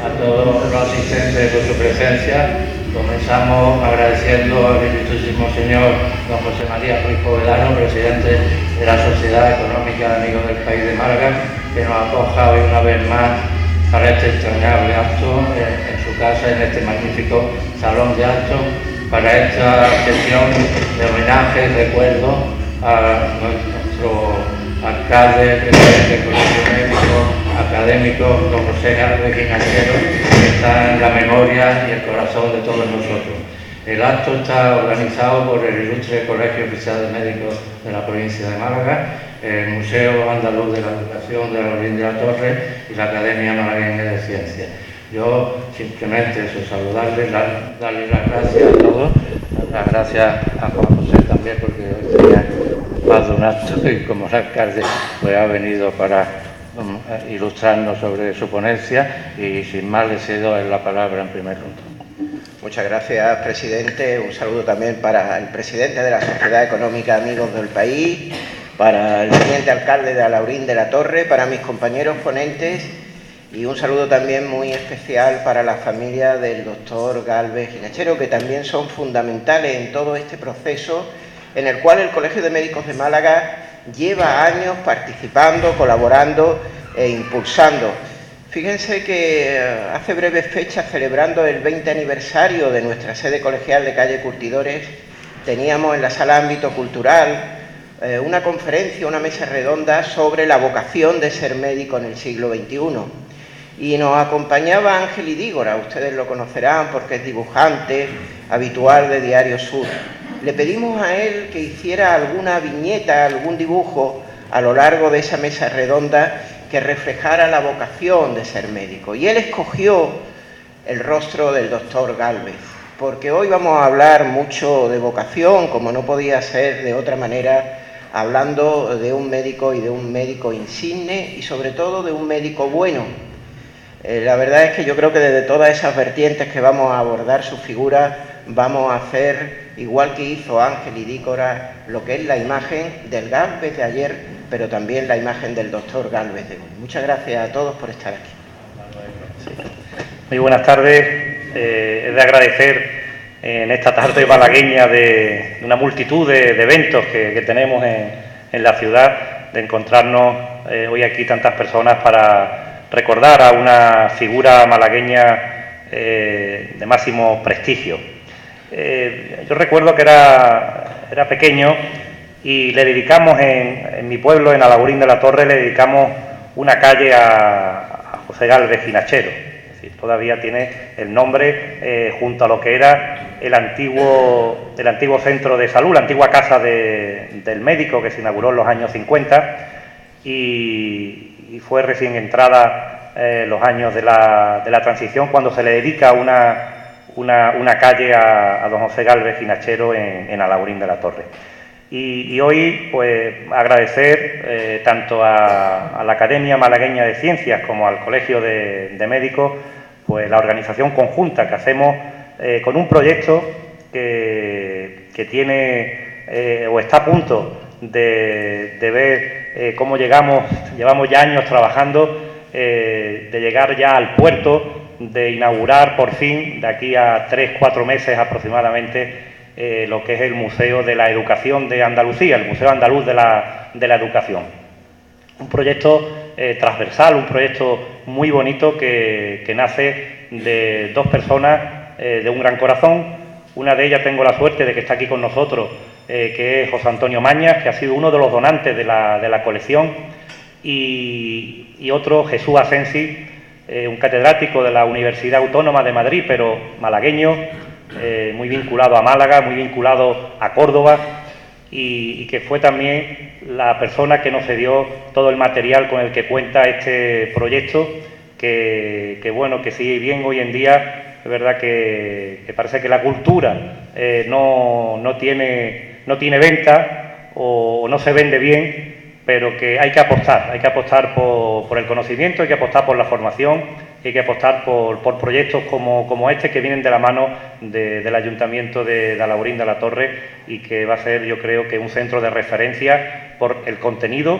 a todos los asistentes por su presencia. Comenzamos agradeciendo al ilustrísimo señor don José María Ruiz Povedano, presidente de la Sociedad Económica de Amigos del País de Málaga, que nos acoja hoy una vez más para este entrañable acto en su casa, en este magnífico salón de actos, para esta sesión de homenaje y recuerdo a nuestro alcalde, presidente del Colegio Médico, académico, don José Gálvez Ginachero, que está en la memoria y el corazón de todos nosotros. El acto está organizado por el ilustre Colegio Oficial de Médicos de la provincia de Málaga, el Museo Andaluz de la Educación de Alaurín de la Torre y la Academia Malagueña de Ciencias. Yo simplemente saludarles, darles las gracias a todos, las gracias a Juan José también, porque hoy tenía más de un acto y como alcalde pues ha venido para ilustrarnos sobre su ponencia, y sin más le cedo la palabra en primer lugar. Muchas gracias, presidente. Un saludo también para el presidente de la Sociedad Económica Amigos del País, para el teniente alcalde de Alaurín de la Torre, para mis compañeros ponentes, y un saludo también muy especial para la familia del doctor Gálvez Ginachero, que también son fundamentales en todo este proceso en el cual el Colegio de Médicos de Málaga lleva años participando, colaborando e impulsando. Fíjense que hace breves fechas, celebrando el 20 aniversario de nuestra sede colegial de calle Curtidores, teníamos en la sala Ámbito Cultural una conferencia, una mesa redonda sobre la vocación de ser médico en el siglo XXI. Y nos acompañaba Ángel Idígora, ustedes lo conocerán porque es dibujante habitual de Diario Sur. Le pedimos a él que hiciera alguna viñeta, algún dibujo a lo largo de esa mesa redonda que reflejara la vocación de ser médico. Y él escogió el rostro del doctor Gálvez, porque hoy vamos a hablar mucho de vocación, como no podía ser de otra manera, hablando de un médico y de un médico insigne y sobre todo de un médico bueno. La verdad es que yo creo que desde todas esas vertientes que vamos a abordar su figura, vamos a hacer, igual que hizo Ángel Idígora, lo que es la imagen del Gálvez de ayer, pero también la imagen del doctor Gálvez de hoy. Muchas gracias a todos por estar aquí. Muy buenas tardes. He de agradecer en esta tarde malagueña de una multitud de eventos que tenemos en la ciudad, de encontrarnos hoy aquí tantas personas para recordar a una figura malagueña de máximo prestigio. Yo recuerdo que era pequeño y le dedicamos en mi pueblo, en Alaurín de la Torre, le dedicamos una calle a José Gálvez Ginachero. Es decir, todavía tiene el nombre junto a lo que era el antiguo centro de salud, la antigua casa del médico que se inauguró en los años 50 y fue recién entrada los años de la transición cuando se le dedica una calle a don José Gálvez Ginachero en Alaurín de la Torre. Y hoy, pues, agradecer tanto a la Academia Malagueña de Ciencias como al Colegio de Médicos, pues la organización conjunta que hacemos con un proyecto que tiene o está a punto de ver cómo llevamos ya años trabajando, de llegar ya al puerto, de inaugurar por fin, de aquí a 3-4 meses aproximadamente, lo que es el Museo de la Educación de Andalucía, el Museo Andaluz de la Educación. Un proyecto transversal, un proyecto muy bonito que nace de dos personas de un gran corazón. Una de ellas tengo la suerte de que está aquí con nosotros, que es José Antonio Mañas, que ha sido uno de los donantes de la colección, y otro, Jesús Asensi, un catedrático de la Universidad Autónoma de Madrid, pero malagueño, muy vinculado a Málaga, muy vinculado a Córdoba, y que fue también la persona que nos cedió todo el material con el que cuenta este proyecto, que bueno, que sigue bien hoy en día. Es verdad que parece que la cultura no tiene venta o no se vende bien, pero que hay que apostar por el conocimiento, hay que apostar por la formación, hay que apostar por proyectos como este, que vienen de la mano del Ayuntamiento de Alaurín de la Torre, y que va a ser, yo creo, que un centro de referencia por el contenido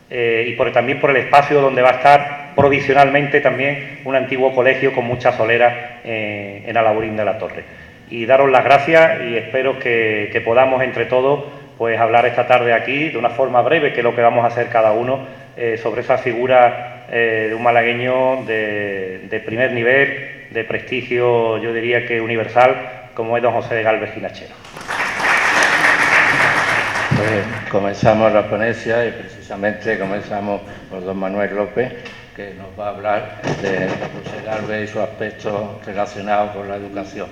y también por el espacio donde va a estar provisionalmente también un antiguo colegio con muchas soleras en Alaurín de la Torre. Y daros las gracias y espero que podamos entre todos pues hablar esta tarde aquí de una forma breve, que es lo que vamos a hacer cada uno, sobre esa figura de un malagueño de primer nivel, de prestigio, yo diría que universal, como es don José Gálvez Ginachero. Pues comenzamos la ponencia y precisamente comenzamos por don Manuel López, que nos va a hablar de José Gálvez y sus aspectos relacionados con la educación.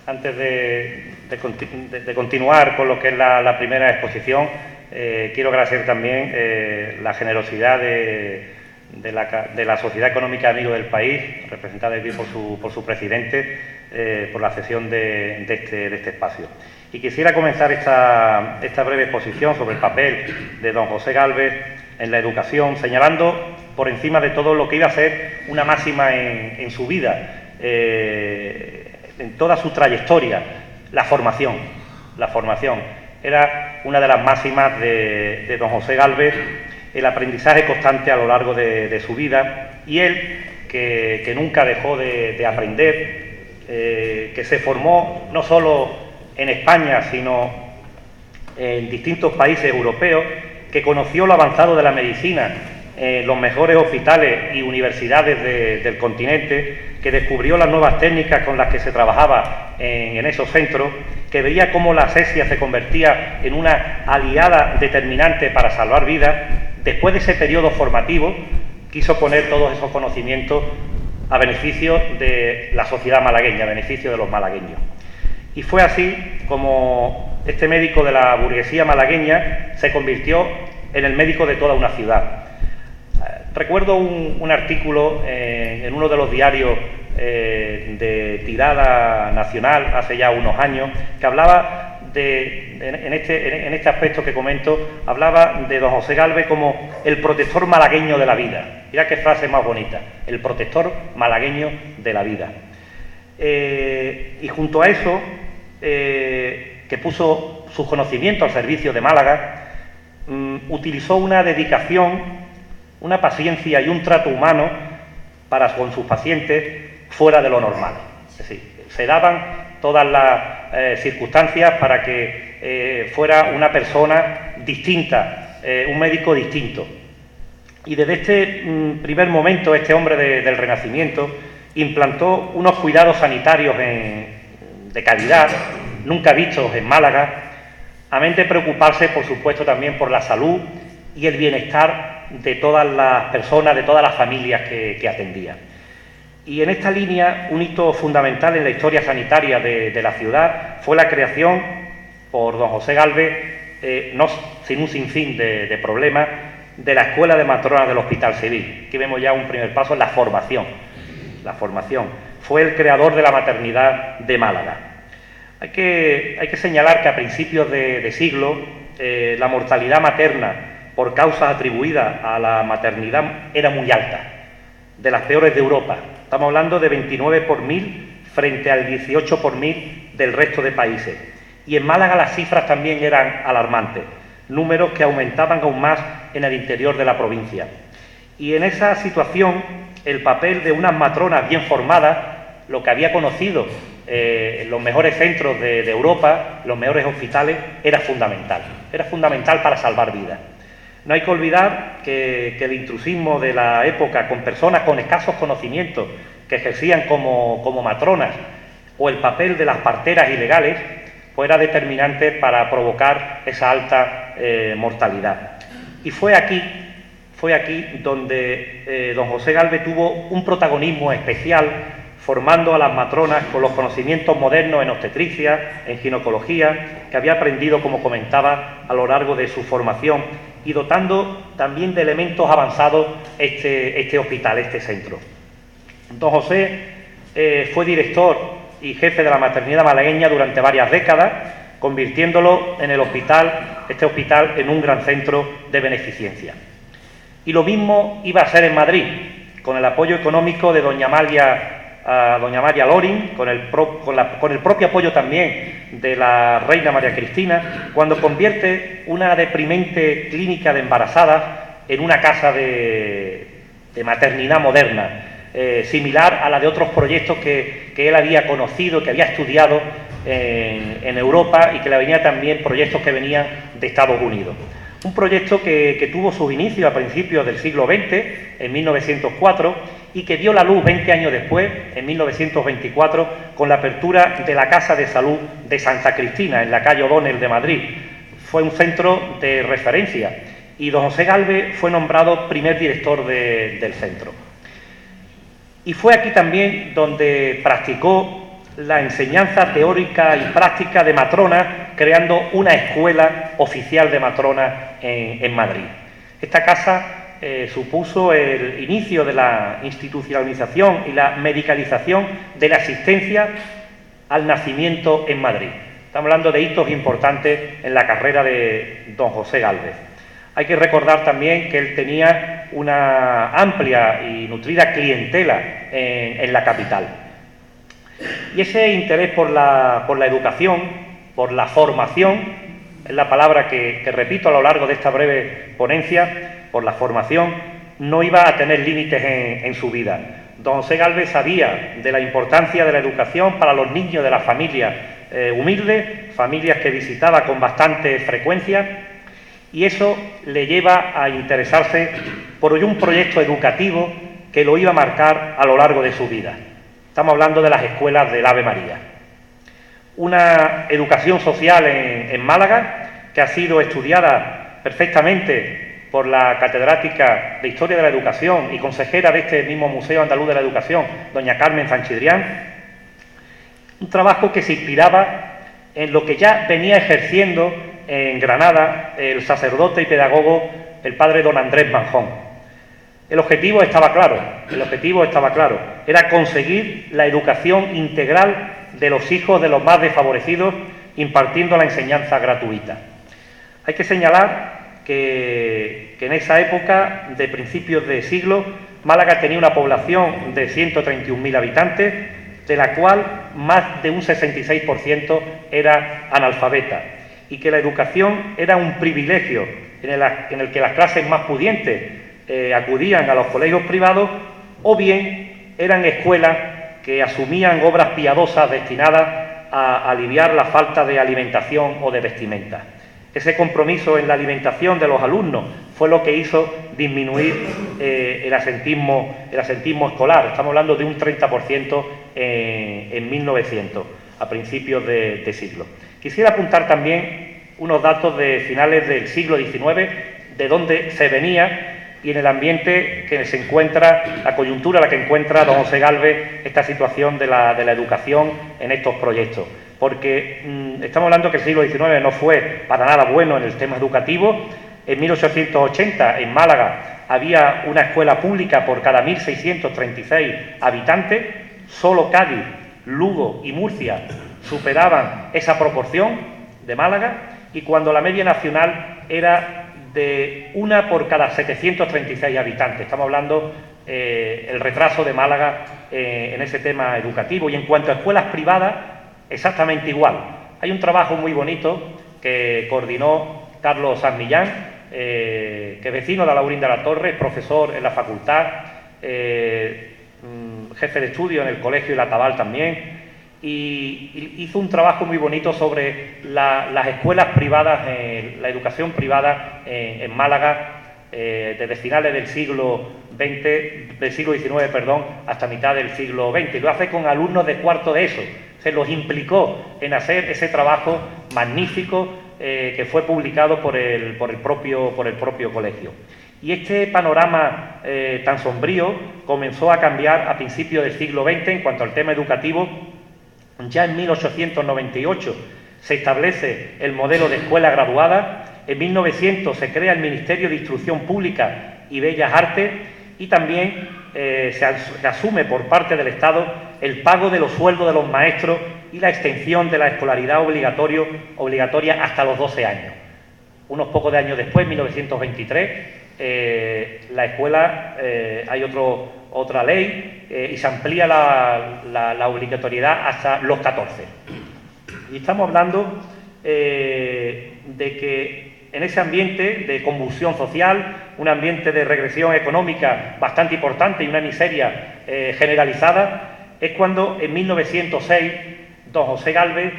Antes de continuar con lo que es la primera exposición, quiero agradecer también la generosidad de la Sociedad Económica Amigos del País, representada aquí por su presidente, por la cesión de este espacio. Y quisiera comenzar esta breve exposición sobre el papel de don José Gálvez en la educación, señalando por encima de todo lo que iba a ser una máxima en su vida, en toda su trayectoria, la formación. La formación era una de las máximas de don José Gálvez, el aprendizaje constante a lo largo de su vida, y él, que nunca dejó de aprender, que se formó no solo en España, sino en distintos países europeos, que conoció lo avanzado de la medicina en los mejores hospitales y universidades del continente, que descubrió las nuevas técnicas con las que se trabajaba en esos centros, que veía cómo la asepsia se convertía en una aliada determinante para salvar vidas. Después de ese periodo formativo, quiso poner todos esos conocimientos a beneficio de la sociedad malagueña, a beneficio de los malagueños. Y fue así como este médico de la burguesía malagueña se convirtió en el médico de toda una ciudad. Recuerdo un artículo en uno de los diarios de tirada nacional hace ya unos años, que hablaba en este aspecto que comento, hablaba de don José Gálvez como el protector malagueño de la vida. Mira qué frase más bonita, el protector malagueño de la vida. Y junto a eso, que puso sus conocimientos al servicio de Málaga, utilizó una dedicación, una paciencia y un trato humano con sus pacientes fuera de lo normal. Es decir, se daban todas las circunstancias para que fuera una persona distinta, un médico distinto. Y desde este primer momento, este hombre del Renacimiento implantó unos cuidados sanitarios de calidad, nunca vistos en Málaga, amén de preocuparse, por supuesto, también por la salud y el bienestar de todas las personas, de todas las familias que atendía. Y en esta línea, un hito fundamental en la historia sanitaria de la ciudad fue la creación por don José Gálvez, sin un sinfín de problemas, de la Escuela de Matronas del Hospital Civil. Aquí vemos ya un primer paso en la formación. La formación. Fue el creador de la maternidad de Málaga. Hay que señalar que a principios de siglo la mortalidad materna por causas atribuidas a la maternidad era muy alta, de las peores de Europa. Estamos hablando de 29 por 1000 frente al 18 por 1000 del resto de países. Y en Málaga las cifras también eran alarmantes, números que aumentaban aún más en el interior de la provincia. Y en esa situación, el papel de unas matronas bien formadas, lo que había conocido en los mejores centros de Europa, los mejores hospitales, era fundamental para salvar vidas. No hay que olvidar que el intrusismo de la época, con personas con escasos conocimientos que ejercían como matronas, o el papel de las parteras ilegales, pues era determinante para provocar esa alta mortalidad. Y fue aquí donde don José Gálvez tuvo un protagonismo especial, formando a las matronas con los conocimientos modernos en obstetricia, en ginecología, que había aprendido, como comentaba, a lo largo de su formación, y dotando también de elementos avanzados este hospital, este centro. Don José fue director y jefe de la maternidad malagueña durante varias décadas, convirtiéndolo este hospital en un gran centro de beneficencia. Y lo mismo iba a ser en Madrid, con el apoyo económico de doña Amalia Loring, con el propio apoyo también de la reina María Cristina, cuando convierte una deprimente clínica de embarazadas en una casa de maternidad moderna, similar a la de otros proyectos que él había conocido, que había estudiado en Europa y que le venía también proyectos que venían de Estados Unidos. Un proyecto que tuvo sus inicios a principios del siglo XX, en 1904, y que dio la luz 20 años después, en 1924, con la apertura de la Casa de Salud de Santa Cristina, en la calle O'Donnell de Madrid. Fue un centro de referencia y don José Gálvez fue nombrado primer director del centro. Y fue aquí también donde practicó la enseñanza teórica y práctica de matrona, creando una escuela oficial de matrona en Madrid. Esta casa supuso el inicio de la institucionalización y la medicalización de la asistencia al nacimiento en Madrid. Estamos hablando de hitos importantes en la carrera de don José Gálvez. Hay que recordar también que él tenía una amplia y nutrida clientela en la capital. Y ese interés por la educación, por la formación, es la palabra que repito a lo largo de esta breve ponencia, por la formación, no iba a tener límites en su vida. Don José Gálvez sabía de la importancia de la educación para los niños de las familias humildes, familias que visitaba con bastante frecuencia, y eso le lleva a interesarse por un proyecto educativo que lo iba a marcar a lo largo de su vida. Estamos hablando de las escuelas del Ave María. Una educación social en Málaga que ha sido estudiada perfectamente por la catedrática de Historia de la Educación y consejera de este mismo Museo Andaluz de la Educación, doña Carmen Sanchidrián. Un trabajo que se inspiraba en lo que ya venía ejerciendo en Granada el sacerdote y pedagogo, el padre don Andrés Manjón. El objetivo estaba claro, era conseguir la educación integral de los hijos de los más desfavorecidos, impartiendo la enseñanza gratuita. Hay que señalar que en esa época, de principios de siglo, Málaga tenía una población de 131.000 habitantes, de la cual más de un 66% era analfabeta, y que la educación era un privilegio en el que las clases más pudientes acudían a los colegios privados, o bien eran escuelas que asumían obras piadosas destinadas a aliviar la falta de alimentación o de vestimenta. Ese compromiso en la alimentación de los alumnos fue lo que hizo disminuir el asentismo escolar. Estamos hablando de un 30% en 1900, a principios de siglo. Quisiera apuntar también unos datos de finales del siglo XIX, de dónde se venía y en el ambiente que se encuentra, la coyuntura en la que encuentra don José Gálvez esta situación de la educación en estos proyectos. Porque estamos hablando que el siglo XIX no fue para nada bueno en el tema educativo. En 1880, en Málaga, había una escuela pública por cada 1.636 habitantes. Solo Cádiz, Lugo y Murcia superaban esa proporción de Málaga, y cuando la media nacional era de una por cada 736 habitantes. Estamos hablando el retraso de Málaga en ese tema educativo. Y en cuanto a escuelas privadas, exactamente igual. Hay un trabajo muy bonito que coordinó Carlos San Millán, que es vecino de Alaurín de la Torre, profesor en la facultad, jefe de estudio en el Colegio y la Tabal también, y hizo un trabajo muy bonito sobre las escuelas privadas, la educación privada en Málaga, desde finales del siglo XIX, hasta mitad del siglo XX. Y lo hace con alumnos de cuarto de ESO. Se los implicó en hacer ese trabajo magnífico que fue publicado por el propio colegio. Y este panorama tan sombrío comenzó a cambiar a principios del siglo XX en cuanto al tema educativo. Ya en 1898 se establece el modelo de escuela graduada. En 1900 se crea el Ministerio de Instrucción Pública y Bellas Artes, y también se asume por parte del Estado el pago de los sueldos de los maestros y la extensión de la escolaridad obligatoria hasta los 12 años. Unos pocos de años después, en 1923, la escuela, hay otra ley y se amplía la obligatoriedad hasta los 14. Y estamos hablando de que en ese ambiente de convulsión social, un ambiente de regresión económica bastante importante y una miseria generalizada, es cuando en 1906 don José Gálvez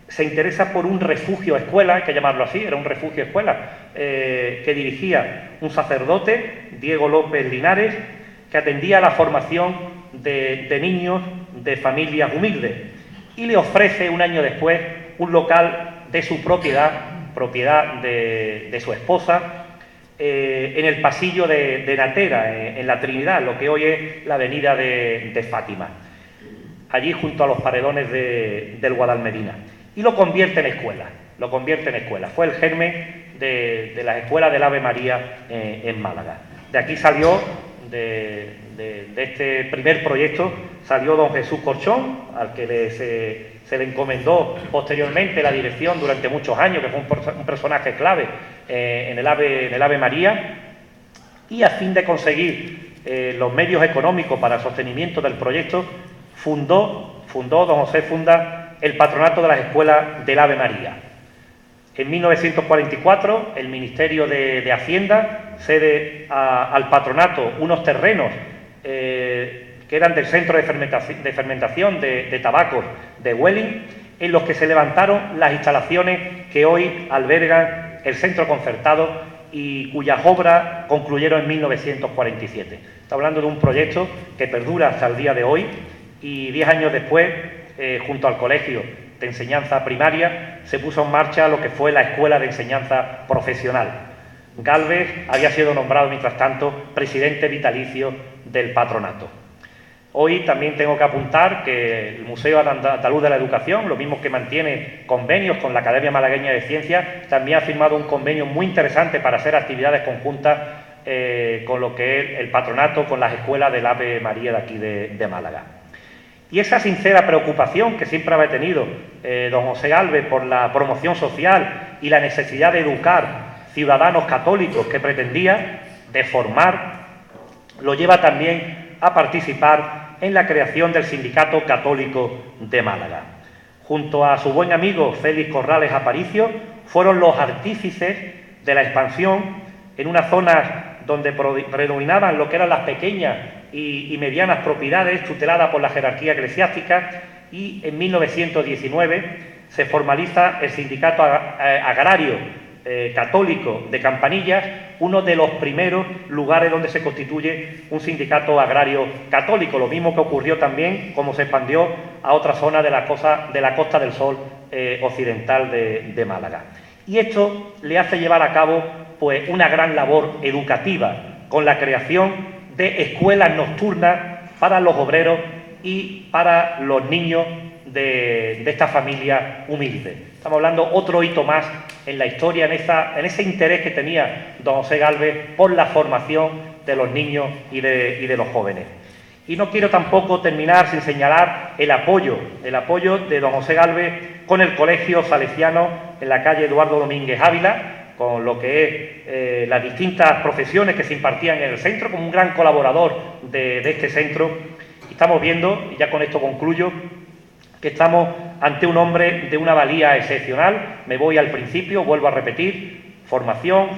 se interesa por un refugio escuela, hay que llamarlo así, era un refugio escuela, que dirigía un sacerdote, Diego López Linares, que atendía a la formación de niños de familias humildes, y le ofrece un año después un local de su propiedad de su esposa, en el pasillo de Natera, en la Trinidad, lo que hoy es la avenida de Fátima, allí junto a los paredones del Guadalmedina, y lo convierte en escuela, Fue el germen de las escuelas del Ave María en Málaga. De aquí salió, de este primer proyecto, salió don Jesús Corchón, al que se le encomendó posteriormente la dirección durante muchos años, que fue un personaje clave en el Ave María, y a fin de conseguir los medios económicos para el sostenimiento del proyecto, don José funda el patronato de las escuelas del Ave María. En 1944, el Ministerio de Hacienda cede al patronato unos terrenos que eran del Centro de Fermentación de Tabacos de Huelin, en los que se levantaron las instalaciones que hoy albergan el Centro Concertado y cuyas obras concluyeron en 1947. Estamos hablando de un proyecto que perdura hasta el día de hoy, y 10 años después, junto al Colegio de Enseñanza Primaria, se puso en marcha lo que fue la Escuela de Enseñanza Profesional. Gálvez había sido nombrado, mientras tanto, presidente vitalicio del patronato. Hoy también tengo que apuntar que el Museo Andaluz de la Educación, lo mismo que mantiene convenios con la Academia Malagueña de Ciencias, también ha firmado un convenio muy interesante para hacer actividades conjuntas con lo que es el patronato, con las escuelas del Ave María de aquí de Málaga. Y esa sincera preocupación que siempre había tenido don José Gálvez por la promoción social y la necesidad de educar ciudadanos católicos que pretendía, de formar, lo lleva también a participar en la creación del Sindicato Católico de Málaga. Junto a su buen amigo Félix Corrales Aparicio, fueron los artífices de la expansión en unas zonas donde predominaban lo que eran las pequeñas y medianas propiedades tuteladas por la jerarquía eclesiástica, y en 1919 se formaliza el Sindicato Agrario Católico de Campanillas, uno de los primeros lugares donde se constituye un sindicato agrario católico, lo mismo que ocurrió también como se expandió a otras zonas de la Costa del Sol occidental de Málaga. Y esto le hace llevar a cabo pues una gran labor educativa con la creación de escuelas nocturnas para los obreros y para los niños de esta familia humilde. Estamos hablando otro hito más en la historia, en ese interés que tenía don José Gálvez por la formación de los niños y de los jóvenes. Y no quiero tampoco terminar sin señalar el apoyo de don José Gálvez con el Colegio Salesiano en la calle Eduardo Domínguez Ávila, con lo que es las distintas profesiones que se impartían en el centro, como un gran colaborador de este centro. Estamos viendo, y ya con esto concluyo, que estamos ante un hombre de una valía excepcional. Me voy al principio, vuelvo a repetir: formación,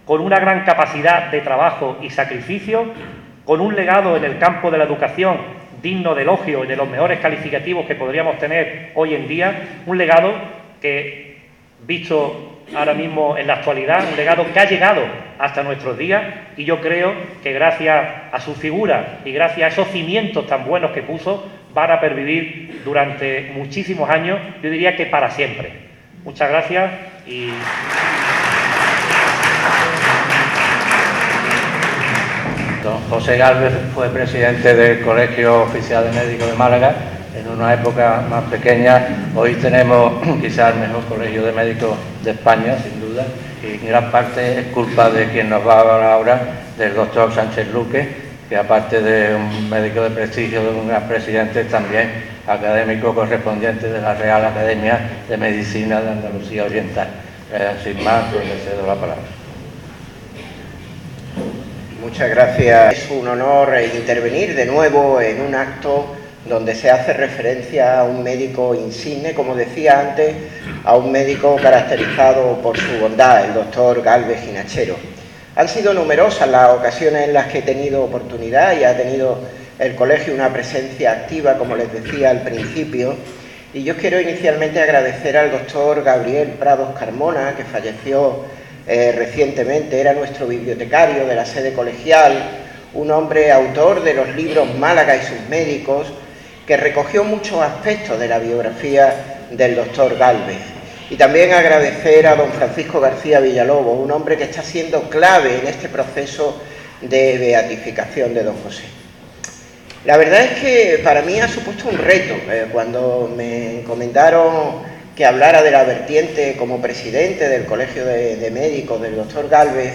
con una gran capacidad de trabajo y sacrificio, con un legado en el campo de la educación digno de elogio y de los mejores calificativos que podríamos tener hoy en día, un legado que, visto ahora mismo en la actualidad, un legado que ha llegado hasta nuestros días, y yo creo que gracias a su figura y gracias a esos cimientos tan buenos que puso, van a pervivir durante muchísimos años, yo diría que para siempre. Muchas gracias y... Don José Gálvez fue presidente del Colegio Oficial de Médicos de Málaga en una época más pequeña. Hoy tenemos quizás el mejor colegio de médicos de España, sin duda, y en gran parte es culpa de quien nos va a hablar ahora, del doctor Sánchez Luque, que aparte de un médico de prestigio, de un gran presidente, es también académico correspondiente de la Real Academia de Medicina de Andalucía Oriental. Sin más, pues le cedo la palabra. Muchas gracias. Es un honor intervenir de nuevo en un acto donde se hace referencia a un médico insigne, como decía antes, a un médico caracterizado por su bondad, el doctor Gálvez Ginachero. Han sido numerosas las ocasiones en las que he tenido oportunidad y ha tenido el colegio una presencia activa, como les decía al principio, y yo quiero inicialmente agradecer al doctor Gabriel Prados Carmona, que falleció recientemente, era nuestro bibliotecario de la sede colegial, un hombre autor de los libros Málaga y sus médicos, que recogió muchos aspectos de la biografía del doctor Gálvez. Y también agradecer a don Francisco García Villalobos, un hombre que está siendo clave en este proceso de beatificación de don José. La verdad es que para mí ha supuesto un reto. Cuando me encomendaron que hablara de la vertiente como presidente del Colegio de Médicos del doctor Gálvez,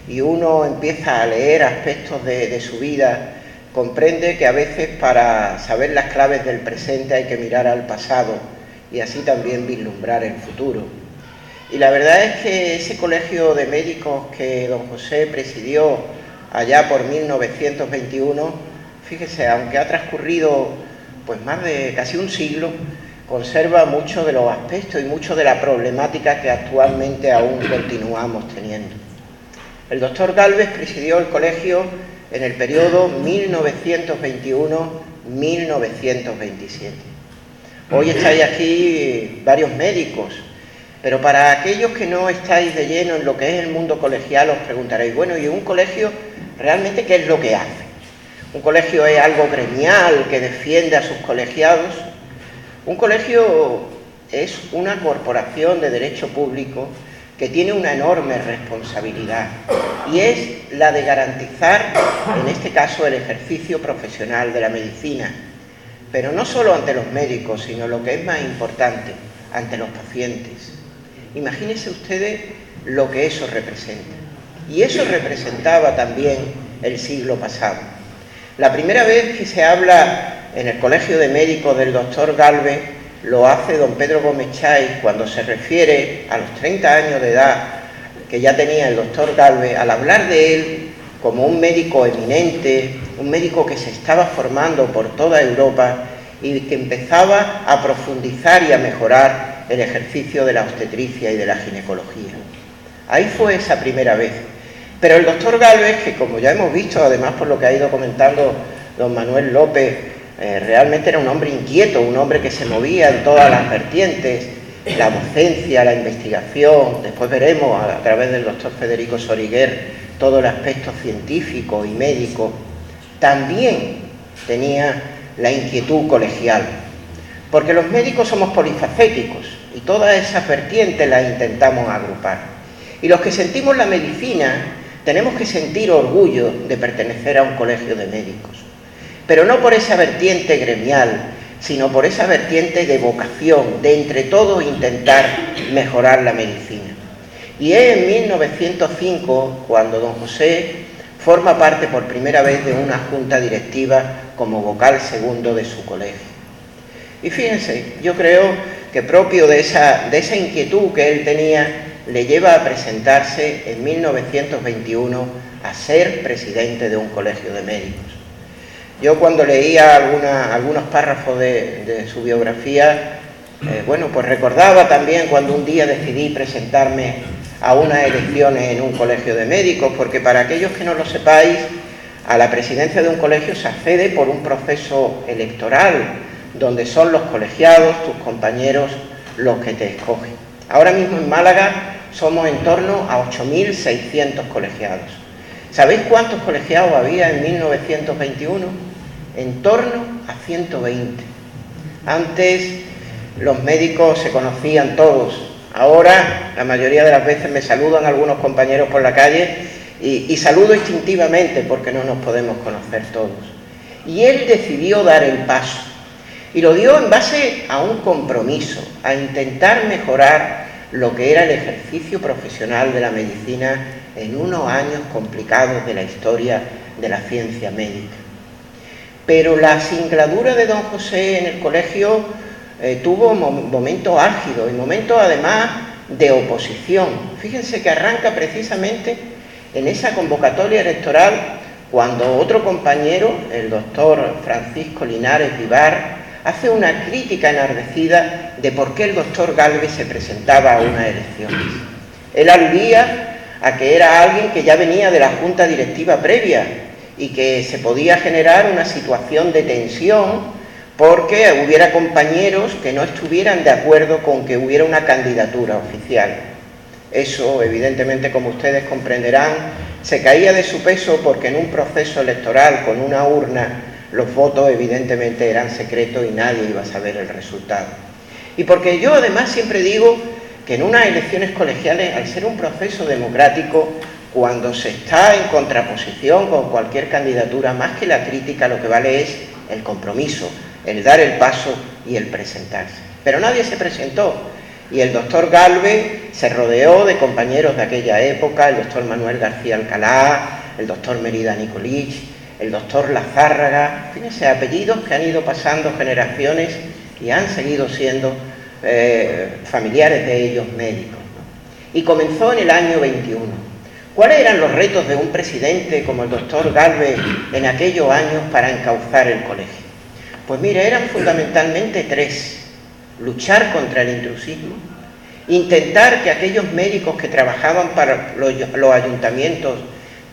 y uno empieza a leer aspectos de su vida, comprende que a veces para saber las claves del presente hay que mirar al pasado y así también vislumbrar el futuro. Y la verdad es que ese colegio de médicos que don José presidió allá por 1921, fíjese, aunque ha transcurrido pues más de casi un siglo, conserva muchos de los aspectos y mucho de la problemática que actualmente aún continuamos teniendo. El doctor Gálvez presidió el colegio en el periodo 1921-1927. Hoy estáis aquí varios médicos, pero para aquellos que no estáis de lleno en lo que es el mundo colegial os preguntaréis, bueno, ¿y un colegio realmente qué es lo que hace? ¿Un colegio es algo gremial que defiende a sus colegiados? Un colegio es una corporación de derecho público que tiene una enorme responsabilidad y es la de garantizar, en este caso, el ejercicio profesional de la medicina, pero no solo ante los médicos, sino lo que es más importante, ante los pacientes. Imagínense ustedes lo que eso representa. Y eso representaba también el siglo pasado. La primera vez que se habla en el Colegio de Médicos del doctor Gálvez lo hace don Pedro Gómez Chay cuando se refiere a los 30 años de edad que ya tenía el doctor Gálvez, al hablar de él como un médico eminente, un médico que se estaba formando por toda Europa y que empezaba a profundizar y a mejorar el ejercicio de la obstetricia y de la ginecología. Ahí fue esa primera vez. Pero el doctor Gálvez, que como ya hemos visto, además por lo que ha ido comentando don Manuel López, realmente era un hombre inquieto, un hombre que se movía en todas las vertientes, la docencia, la investigación, después veremos a través del doctor Federico Soriguer todo el aspecto científico y médico, también tenía la inquietud colegial, porque los médicos somos polifacéticos y todas esas vertientes las intentamos agrupar. Y los que sentimos la medicina tenemos que sentir orgullo de pertenecer a un colegio de médicos, pero no por esa vertiente gremial, sino por esa vertiente de vocación, de entre todos intentar mejorar la medicina. Y es en 1905 cuando don José forma parte por primera vez de una junta directiva como vocal segundo de su colegio. Y fíjense, yo creo que propio de esa inquietud que él tenía, le lleva a presentarse en 1921 a ser presidente de un colegio de médicos. Yo cuando leía algunos párrafos de su biografía, bueno, pues recordaba también cuando un día decidí presentarme a unas elecciones en un colegio de médicos, porque para aquellos que no lo sepáis, a la presidencia de un colegio se accede por un proceso electoral, donde son los colegiados, tus compañeros, los que te escogen. Ahora mismo en Málaga somos en torno a 8.600 colegiados. ¿Sabéis cuántos colegiados había en 1921? En torno a 120. Antes los médicos se conocían todos. Ahora la mayoría de las veces me saludan algunos compañeros por la calle y saludo instintivamente porque no nos podemos conocer todos. Y él decidió dar el paso y lo dio en base a un compromiso, a intentar mejorar lo que era el ejercicio profesional de la medicina en unos años complicados de la historia de la ciencia médica. Pero la singladura de don José en el colegio tuvo momentos álgidos y momentos además de oposición. Fíjense que arranca precisamente en esa convocatoria electoral cuando otro compañero, el doctor Francisco Linares Vivar, hace una crítica enardecida de por qué el doctor Gálvez se presentaba a unas elecciones. Él aludía a que era alguien que ya venía de la junta directiva previa y que se podía generar una situación de tensión porque hubiera compañeros que no estuvieran de acuerdo con que hubiera una candidatura oficial. Eso, evidentemente, como ustedes comprenderán, se caía de su peso porque en un proceso electoral con una urna los votos evidentemente eran secretos y nadie iba a saber el resultado. Y porque yo además siempre digo que en unas elecciones colegiales, al ser un proceso democrático, cuando se está en contraposición con cualquier candidatura, más que la crítica, lo que vale es el compromiso, el dar el paso y el presentarse. Pero nadie se presentó y el doctor Gálvez se rodeó de compañeros de aquella época, el doctor Manuel García Alcalá, el doctor Mérida Nicolich, el doctor Lazárraga, fíjense, apellidos que han ido pasando generaciones y han seguido siendo familiares de ellos médicos, ¿no? Y comenzó en el año 21. ¿Cuáles eran los retos de un presidente como el doctor Gálvez en aquellos años para encauzar el colegio? Pues mire, eran fundamentalmente tres: luchar contra el intrusismo, intentar que aquellos médicos que trabajaban para los ayuntamientos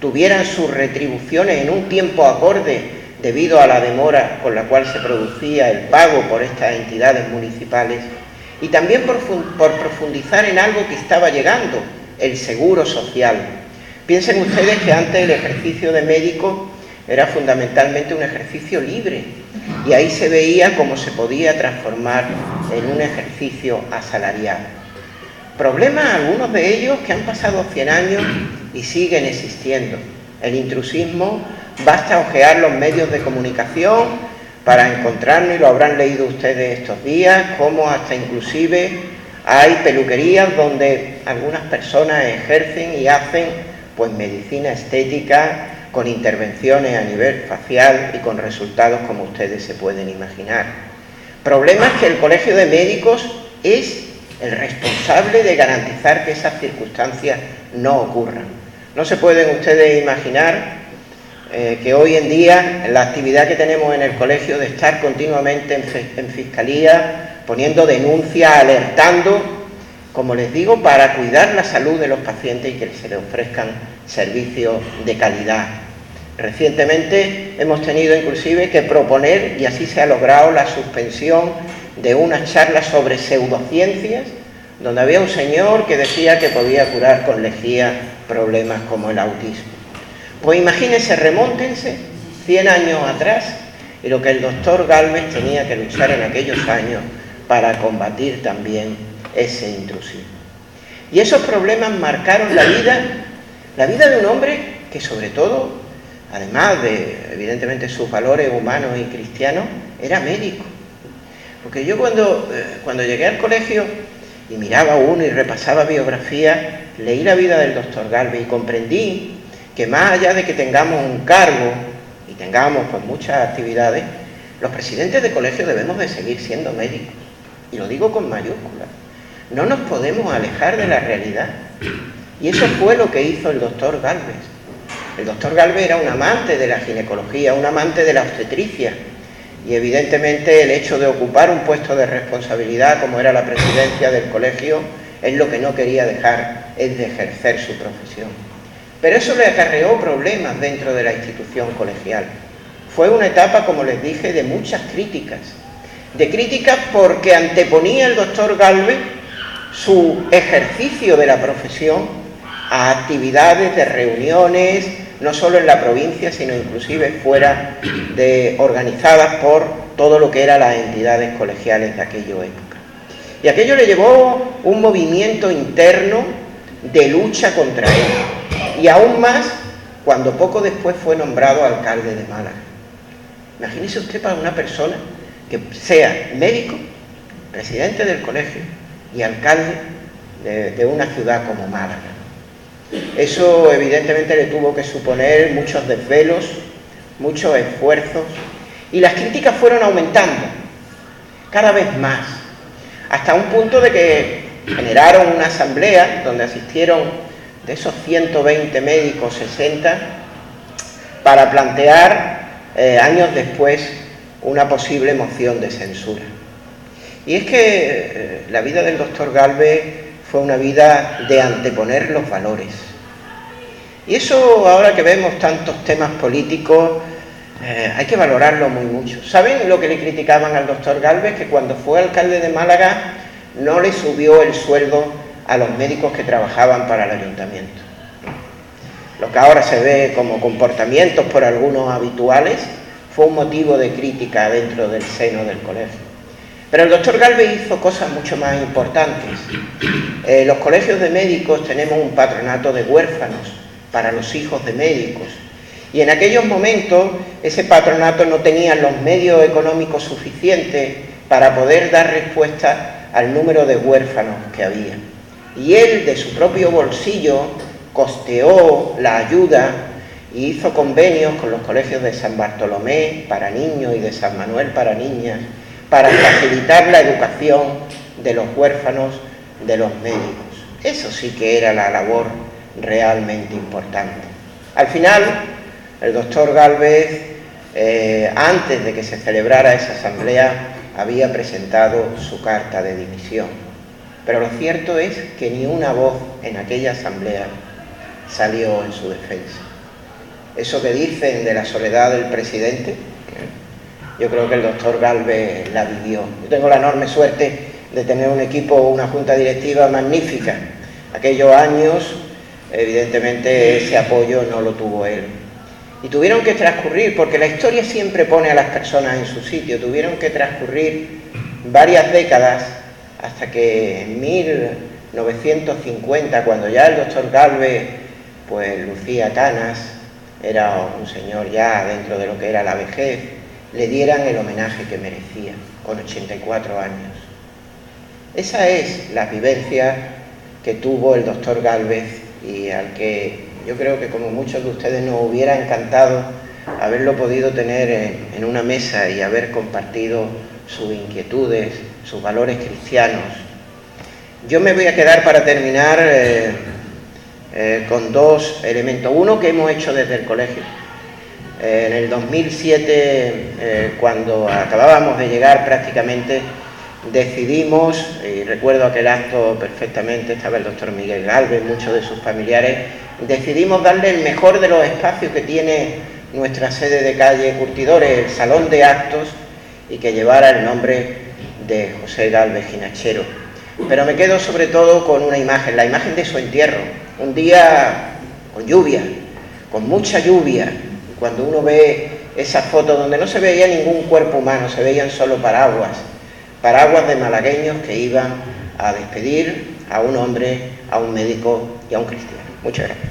tuvieran sus retribuciones en un tiempo acorde debido a la demora con la cual se producía el pago por estas entidades municipales, y también por profundizar en algo que estaba llegando, el seguro social. Piensen ustedes que antes el ejercicio de médico era fundamentalmente un ejercicio libre, y ahí se veía cómo se podía transformar en un ejercicio asalariado. Problemas, algunos de ellos, que han pasado 100 años y siguen existiendo. El intrusismo, basta ojear los medios de comunicación para encontrarnos, y lo habrán leído ustedes estos días, cómo hasta inclusive hay peluquerías donde algunas personas ejercen y hacen pues medicina estética con intervenciones a nivel facial y con resultados como ustedes se pueden imaginar. Problemas que el Colegio de Médicos es el responsable de garantizar que esas circunstancias no ocurran. No se pueden ustedes imaginar que hoy en día la actividad que tenemos en el colegio de estar continuamente en fiscalía, poniendo denuncias, alertando, como les digo, para cuidar la salud de los pacientes y que se les ofrezcan servicios de calidad. Recientemente hemos tenido inclusive que proponer, y así se ha logrado, la suspensión de unas charlas sobre pseudociencias, donde había un señor que decía que podía curar con lejía problemas como el autismo. Pues imagínense, remóntense 100 años atrás y lo que el doctor Gálvez tenía que luchar en aquellos años para combatir también ese intrusismo. Y esos problemas marcaron la vida de un hombre que, sobre todo, además de evidentemente sus valores humanos y cristianos, era médico. Porque yo cuando llegué al colegio y miraba uno y repasaba biografía, leí la vida del doctor Gálvez y comprendí que más allá de que tengamos un cargo y tengamos pues muchas actividades, los presidentes de colegio debemos de seguir siendo médicos. Y lo digo con mayúsculas. No nos podemos alejar de la realidad. Y eso fue lo que hizo el doctor Gálvez. El doctor Gálvez era un amante de la ginecología, un amante de la obstetricia. Y evidentemente el hecho de ocupar un puesto de responsabilidad como era la presidencia del colegio, él lo que no quería dejar es de ejercer su profesión. Pero eso le acarreó problemas dentro de la institución colegial. Fue una etapa, como les dije, de muchas críticas. De críticas porque anteponía el doctor Gálvez su ejercicio de la profesión a actividades de reuniones, no solo en la provincia, sino inclusive fuera organizadas por todo lo que eran las entidades colegiales de aquella época. Y aquello le llevó un movimiento interno de lucha contra él. Y aún más cuando poco después fue nombrado alcalde de Málaga. Imagínese usted para una persona que sea médico, presidente del colegio y alcalde de una ciudad como Málaga. Eso evidentemente le tuvo que suponer muchos desvelos, muchos esfuerzos, y las críticas fueron aumentando cada vez más, hasta un punto de que generaron una asamblea donde asistieron, de esos 120 médicos, 60, para plantear años después una posible moción de censura. Y es que la vida del doctor Gálvez fue una vida de anteponer los valores. Y eso, ahora que vemos tantos temas políticos, hay que valorarlo muy mucho. ¿Saben lo que le criticaban al doctor Gálvez? Que cuando fue alcalde de Málaga no le subió el sueldo a los médicos que trabajaban para el ayuntamiento. Lo que ahora se ve como comportamientos por algunos habituales fue un motivo de crítica dentro del seno del colegio. Pero el doctor Gálvez hizo cosas mucho más importantes. Los colegios de médicos tenemos un patronato de huérfanos para los hijos de médicos. Y en aquellos momentos ese patronato no tenía los medios económicos suficientes para poder dar respuesta al número de huérfanos que había. Y él, de su propio bolsillo, costeó la ayuda y hizo convenios con los colegios de San Bartolomé para niños y de San Manuel para niñas, para facilitar la educación de los huérfanos de los médicos. Eso sí que era la labor realmente importante. Al final, el doctor Gálvez, antes de que se celebrara esa asamblea, había presentado su carta de dimisión. Pero lo cierto es que ni una voz en aquella asamblea salió en su defensa. Eso que dicen de la soledad del presidente, yo creo que el doctor Gálvez la vivió. Yo tengo la enorme suerte de tener un equipo, una junta directiva magnífica. Aquellos años, evidentemente, ese apoyo no lo tuvo él. Y tuvieron que transcurrir, porque la historia siempre pone a las personas en su sitio, tuvieron que transcurrir varias décadas hasta que en 1950, cuando ya el doctor Gálvez pues lucía canas, era un señor ya dentro de lo que era la vejez, le dieran el homenaje que merecía, con 84 años. Esa es la vivencia que tuvo el doctor Gálvez y al que yo creo que, como muchos de ustedes, nos hubiera encantado haberlo podido tener en una mesa y haber compartido sus inquietudes, sus valores cristianos. Yo me voy a quedar, para terminar, con dos elementos. Uno que hemos hecho desde el colegio. En el 2007, cuando acabábamos de llegar prácticamente, decidimos, y recuerdo aquel acto perfectamente, estaba el doctor Miguel Gálvez, muchos de sus familiares, decidimos darle el mejor de los espacios que tiene nuestra sede de calle Curtidores, el salón de actos, y que llevara el nombre de José Gálvez Ginachero. Pero me quedo sobre todo con una imagen, la imagen de su entierro, un día con lluvia, con mucha lluvia. Cuando uno ve esas fotos donde no se veía ningún cuerpo humano, se veían solo paraguas de malagueños que iban a despedir a un hombre, a un médico y a un cristiano. Muchas gracias.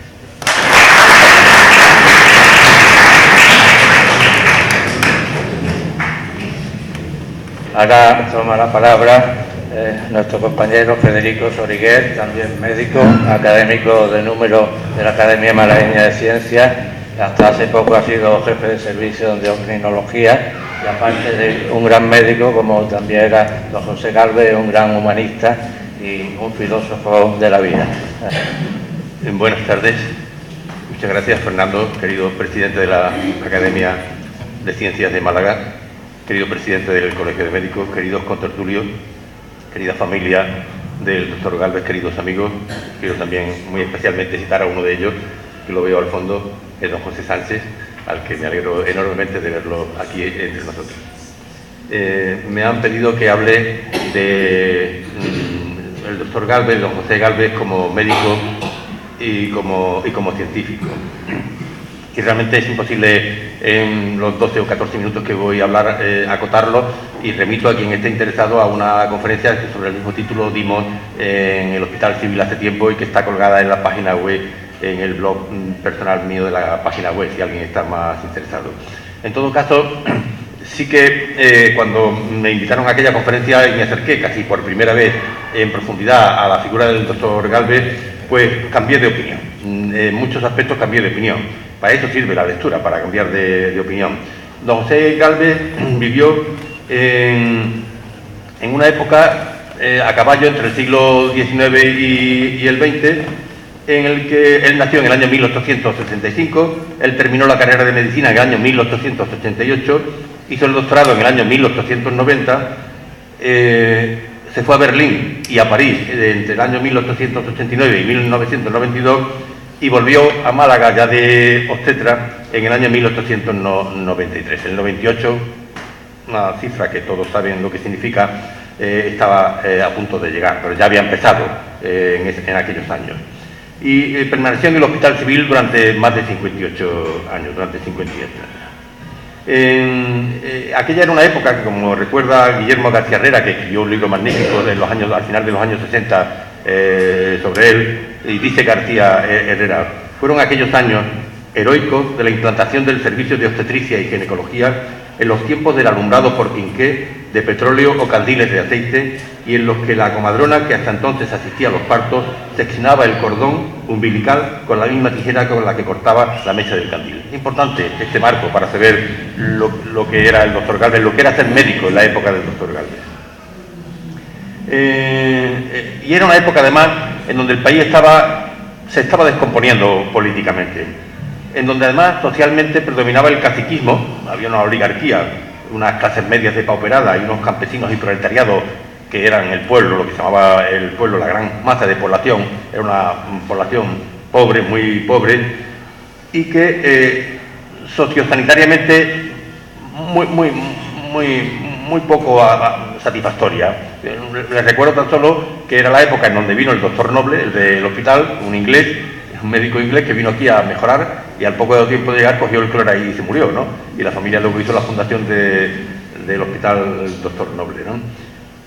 Ahora toma la palabra nuestro compañero Federico Soriguet, también médico, académico de número de la Academia Malagueña de Ciencias. Hasta hace poco ha sido jefe de servicio de endocrinología y, aparte de un gran médico, como también era don José Gálvez, un gran humanista y un filósofo de la vida. Buenas tardes. Muchas gracias, Fernando, querido presidente de la Academia de Ciencias de Málaga, querido presidente del Colegio de Médicos, queridos contertulios, querida familia del doctor Gálvez, queridos amigos. Quiero también muy especialmente citar a uno de ellos, que lo veo al fondo, es don José Sánchez, al que me alegro enormemente de verlo aquí entre nosotros. Me han pedido que hable de el doctor Gálvez, don José Gálvez, como médico y como científico. Y realmente es imposible en los 12 o 14 minutos que voy a hablar acotarlo, y remito a quien esté interesado a una conferencia que sobre el mismo título dimos en el Hospital Civil hace tiempo y que está colgada en la página web, en el blog personal mío de la página web, si alguien está más interesado. En todo caso, sí que cuando me invitaron a aquella conferencia y me acerqué casi por primera vez en profundidad a la figura del doctor Gálvez, pues cambié de opinión. En muchos aspectos cambié de opinión. Para eso sirve la lectura, para cambiar de opinión. Don José Gálvez vivió en una época a caballo entre el siglo XIX y el XX, en el que él nació en el año 1865, él terminó la carrera de medicina en el año 1888, hizo el doctorado en el año 1890, se fue a Berlín y a París entre el año 1889 y 1992 y volvió a Málaga ya de obstetra en el año 1893. En el 98, una cifra que todos saben lo que significa, estaba a punto de llegar, pero ya había empezado en aquellos años. Y permaneció en el Hospital Civil durante más de 58 años, durante 58 años. Aquella era una época que, como recuerda Guillermo García Herrera, que escribió un libro magnífico al final de los años 60 sobre él, y dice García Herrera, fueron aquellos años heroicos de la implantación del servicio de obstetricia y ginecología en los tiempos del alumbrado por quinqué, de petróleo o candiles de aceite, y en los que la comadrona que hasta entonces asistía a los partos seccionaba el cordón umbilical con la misma tijera con la que cortaba la mecha del candil. Es importante este marco para saber lo que era el doctor Gálvez, lo que era ser médico en la época del doctor Gálvez. Y era una época además en donde el país se estaba descomponiendo políticamente, en donde además socialmente predominaba el caciquismo, había una oligarquía, unas clases medias depauperadas y unos campesinos y proletariados que eran el pueblo, lo que se llamaba el pueblo, la gran masa de población, era una población pobre, muy pobre, y que sociosanitariamente muy poco satisfactoria. Les recuerdo tan solo que era la época en donde vino el doctor Noble, el del hospital, un médico inglés que vino aquí a mejorar, y al poco de tiempo de llegar cogió el cloro y se murió, ¿no? Y la familia luego hizo la fundación del hospital doctor Noble, ¿no?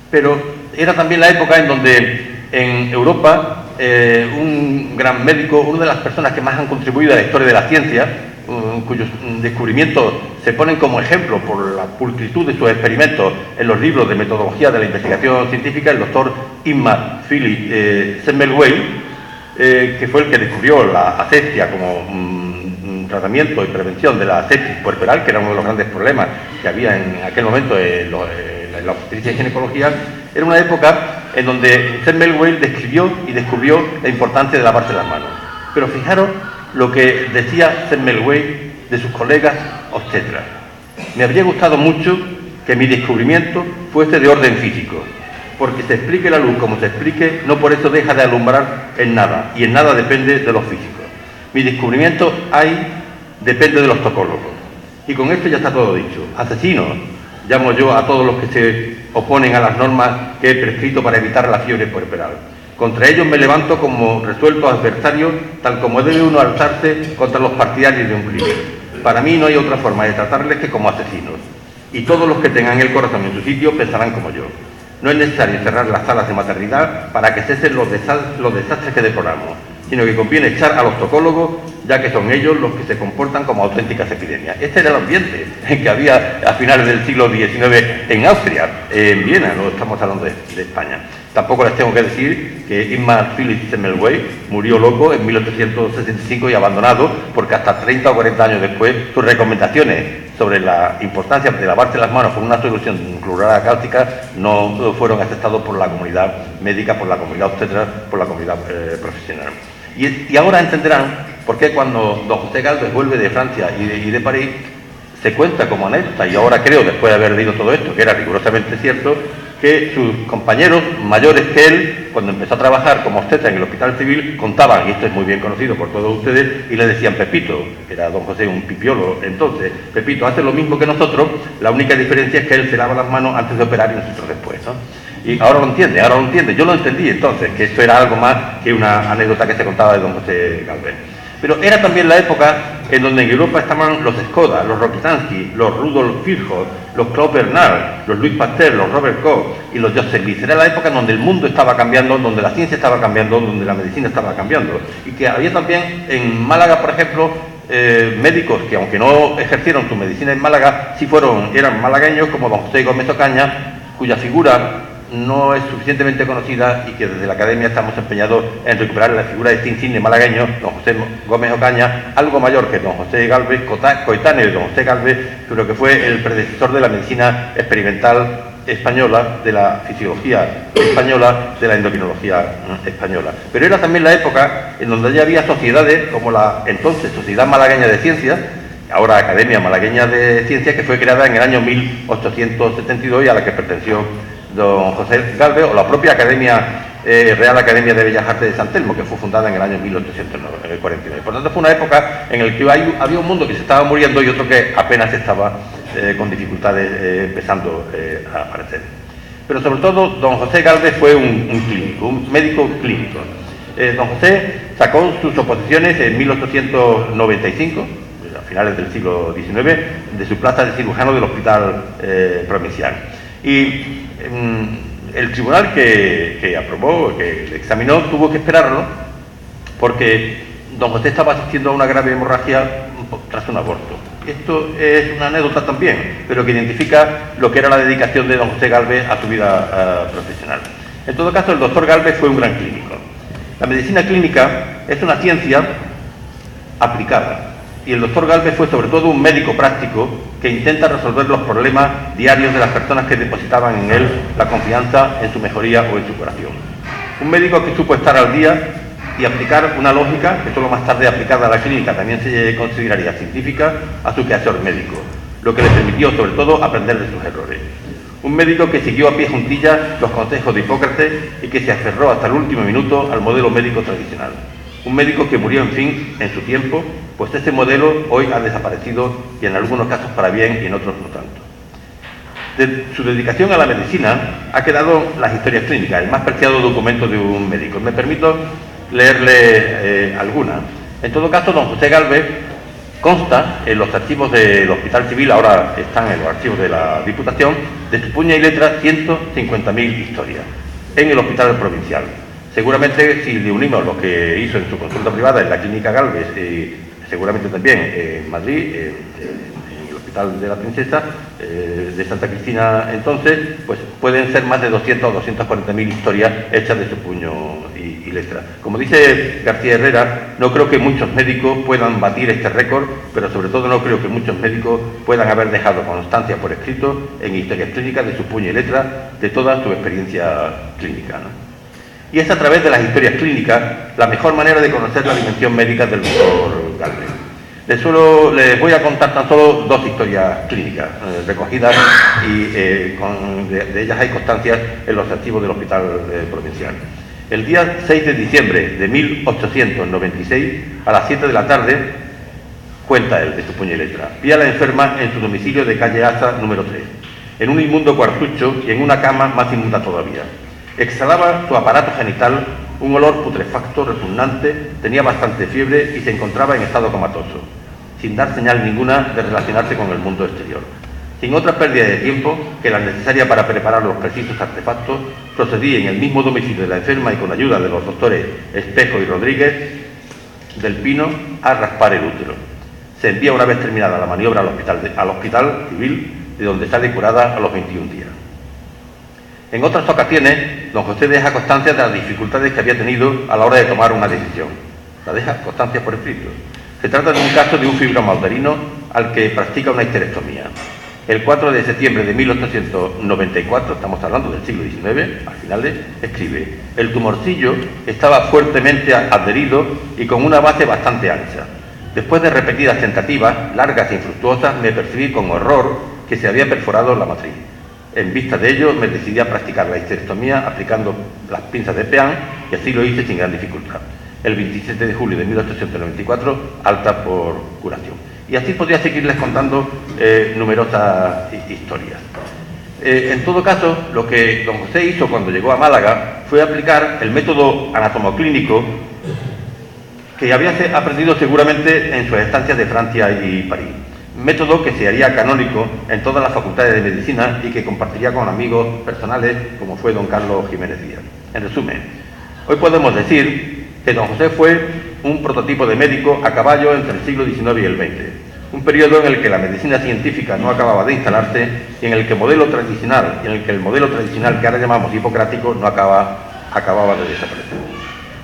Pero era también la época en donde en Europa un gran médico, una de las personas que más han contribuido a la historia de la ciencia, cuyos descubrimientos se ponen como ejemplo por la pulcritud de sus experimentos en los libros de metodología de la investigación científica, el doctor Ingmar Philipp Semmelweis, que fue el que descubrió la asepsia como tratamiento y prevención de la sepsis puerperal, que era uno de los grandes problemas que había en aquel momento en la obstetricia y ginecología. Era una época en donde Semmelweis descubrió la importancia de lavarse las manos. Pero fijaros lo que decía Semmelweis de sus colegas obstetras. Me habría gustado mucho que mi descubrimiento fuese de orden físico, porque se explique la luz como se explique, no por eso deja de alumbrar en nada, y en nada depende de los físicos. Mi descubrimiento depende de los tocólogos. Y con esto ya está todo dicho. Asesinos llamo yo a todos los que se oponen a las normas que he prescrito para evitar la fiebre puerperal. Contra ellos me levanto como resuelto adversario, tal como debe uno alzarse contra los partidarios de un crimen. Para mí no hay otra forma de tratarles que como asesinos. Y todos los que tengan el corazón en su sitio pensarán como yo. No es necesario cerrar las salas de maternidad para que cesen los desastres que deploramos, sino que conviene echar a los tocólogos, ya que son ellos los que se comportan como auténticas epidemias. Este era el ambiente que había a finales del siglo XIX en Austria, en Viena, no estamos hablando de España. Tampoco les tengo que decir que Ingmar Philipp Semmelweis murió loco en 1865 y abandonado, porque hasta 30 o 40 años después sus recomendaciones sobre la importancia de lavarse las manos con una solución clorada cáustica no fueron aceptados por la comunidad médica, por la comunidad obstetra, por la comunidad profesional. Y ahora entenderán por qué cuando don José Gálvez vuelve de Francia y de París, se cuenta como anécdota, y ahora creo, después de haber leído todo esto, que era rigurosamente cierto, que sus compañeros mayores que él, cuando empezó a trabajar como obstetra en el Hospital Civil, contaban, y esto es muy bien conocido por todos ustedes, y le decían: Pepito, que era don José un pipiolo entonces, Pepito, hace lo mismo que nosotros, la única diferencia es que él se lava las manos antes de operar y nosotros después, ¿no? Y ahora lo entiende, yo lo entendí entonces, que esto era algo más que una anécdota que se contaba de don José Gálvez. Pero era también la época en donde en Europa estaban los Skoda, los Rokitansky, los Rudolf Virchow, los Claude Bernard, los Louis Pasteur, los Robert Koch y los Joseph Liss. Era la época en donde el mundo estaba cambiando, donde la ciencia estaba cambiando, donde la medicina estaba cambiando. Y que había también en Málaga, por ejemplo, médicos que, aunque no ejercieron su medicina en Málaga, eran malagueños, como don José Gómez Ocaña, cuya figura no es suficientemente conocida, y que desde la Academia estamos empeñados en recuperar la figura de este insigne malagueño, don José Gómez Ocaña, algo mayor que don José Gálvez, coetáneo de don José Gálvez, pero que fue el predecesor de la medicina experimental española, de la fisiología española, de la endocrinología española. Pero era también la época en donde ya había sociedades como la entonces Sociedad Malagueña de Ciencias, ahora Academia Malagueña de Ciencias, que fue creada en el año 1872 y a la que perteneció don José Gálvez, o la propia Real Academia de Bellas Artes de San Telmo, que fue fundada en el año 1849. Por tanto, fue una época en la que había un mundo que se estaba muriendo y otro que apenas estaba con dificultades empezando a aparecer. Pero sobre todo, don José Gálvez fue un clínico, un médico clínico. Don José sacó sus oposiciones en 1895, a finales del siglo XIX, de su plaza de cirujano del Hospital Provincial. Y el tribunal que aprobó, que le examinó, tuvo que esperarlo porque don José estaba asistiendo a una grave hemorragia tras un aborto. Esto es una anécdota también, pero que identifica lo que era la dedicación de don José Gálvez a su vida profesional. En todo caso, el doctor Gálvez fue un gran clínico. La medicina clínica es una ciencia aplicada, y el doctor Gálvez fue sobre todo un médico práctico que intenta resolver los problemas diarios de las personas que depositaban en él la confianza en su mejoría o en su curación. Un médico que supo estar al día y aplicar una lógica que solo más tarde aplicada a la clínica también se consideraría científica a su quehacer médico, lo que le permitió sobre todo aprender de sus errores. Un médico que siguió a pie juntillas los consejos de Hipócrates y que se aferró hasta el último minuto al modelo médico tradicional. Un médico que murió, en fin, en su tiempo, pues ese modelo hoy ha desaparecido y en algunos casos para bien y en otros no tanto. De su dedicación a la medicina ha quedado las historias clínicas, el más preciado documento de un médico. Me permito leerle alguna. En todo caso, don José Gálvez consta en los archivos del Hospital Civil, ahora están en los archivos de la Diputación, de su puño y letra 150.000 historias en el Hospital Provincial. Seguramente, si le unimos lo que hizo en su consulta privada en la Clínica Gálvez, seguramente también en Madrid, en el Hospital de la Princesa, de Santa Cristina entonces, pues pueden ser más de 200 o 240.000 historias hechas de su puño y letra. Como dice García Herrera, no creo que muchos médicos puedan batir este récord, pero sobre todo no creo que muchos médicos puedan haber dejado constancia por escrito en historias clínicas de su puño y letra de toda su experiencia clínica, ¿no? Y es a través de las historias clínicas la mejor manera de conocer la dimensión médica del doctor Gálvez. Les voy a contar tan solo dos historias clínicas recogidas y de ellas hay constancias en los archivos del Hospital Provincial. El día 6 de diciembre de 1896, a las 7 de la tarde, cuenta él de su puño y letra, vi a la enferma en su domicilio de calle Asa número 3, en un inmundo cuartucho y en una cama más inmunda todavía. Exhalaba su aparato genital un olor putrefacto, repugnante, tenía bastante fiebre y se encontraba en estado comatoso, sin dar señal ninguna de relacionarse con el mundo exterior. Sin otra pérdida de tiempo que la necesaria para preparar los precisos artefactos, procedí en el mismo domicilio de la enferma y con ayuda de los doctores Espejo y Rodríguez del Pino a raspar el útero. Se envía una vez terminada la maniobra al hospital Civil, de donde sale curada a los 21 días. En otras ocasiones, don José deja constancia de las dificultades que había tenido a la hora de tomar una decisión. La deja constancia por escrito. Se trata de un caso de un fibroma uterino al que practica una histerectomía. El 4 de septiembre de 1894, estamos hablando del siglo XIX, al final escribe: el tumorcillo estaba fuertemente adherido y con una base bastante ancha. Después de repetidas tentativas, largas e infructuosas, me percibí con horror que se había perforado la matriz. En vista de ello, me decidí a practicar la histerectomía aplicando las pinzas de Pean y así lo hice sin gran dificultad. El 27 de julio de 1894, alta por curación. Y así podría seguirles contando numerosas historias. En todo caso, lo que don José hizo cuando llegó a Málaga fue aplicar el método anatomoclínico que había aprendido seguramente en sus estancias de Francia y París. Método que se haría canónico en todas las facultades de medicina y que compartiría con amigos personales como fue don Carlos Jiménez Díaz. En resumen, hoy podemos decir que don José fue un prototipo de médico a caballo entre el siglo XIX y el XX, un periodo en el que la medicina científica no acababa de instalarse y en el que el modelo tradicional que ahora llamamos hipocrático no acababa de desaparecer.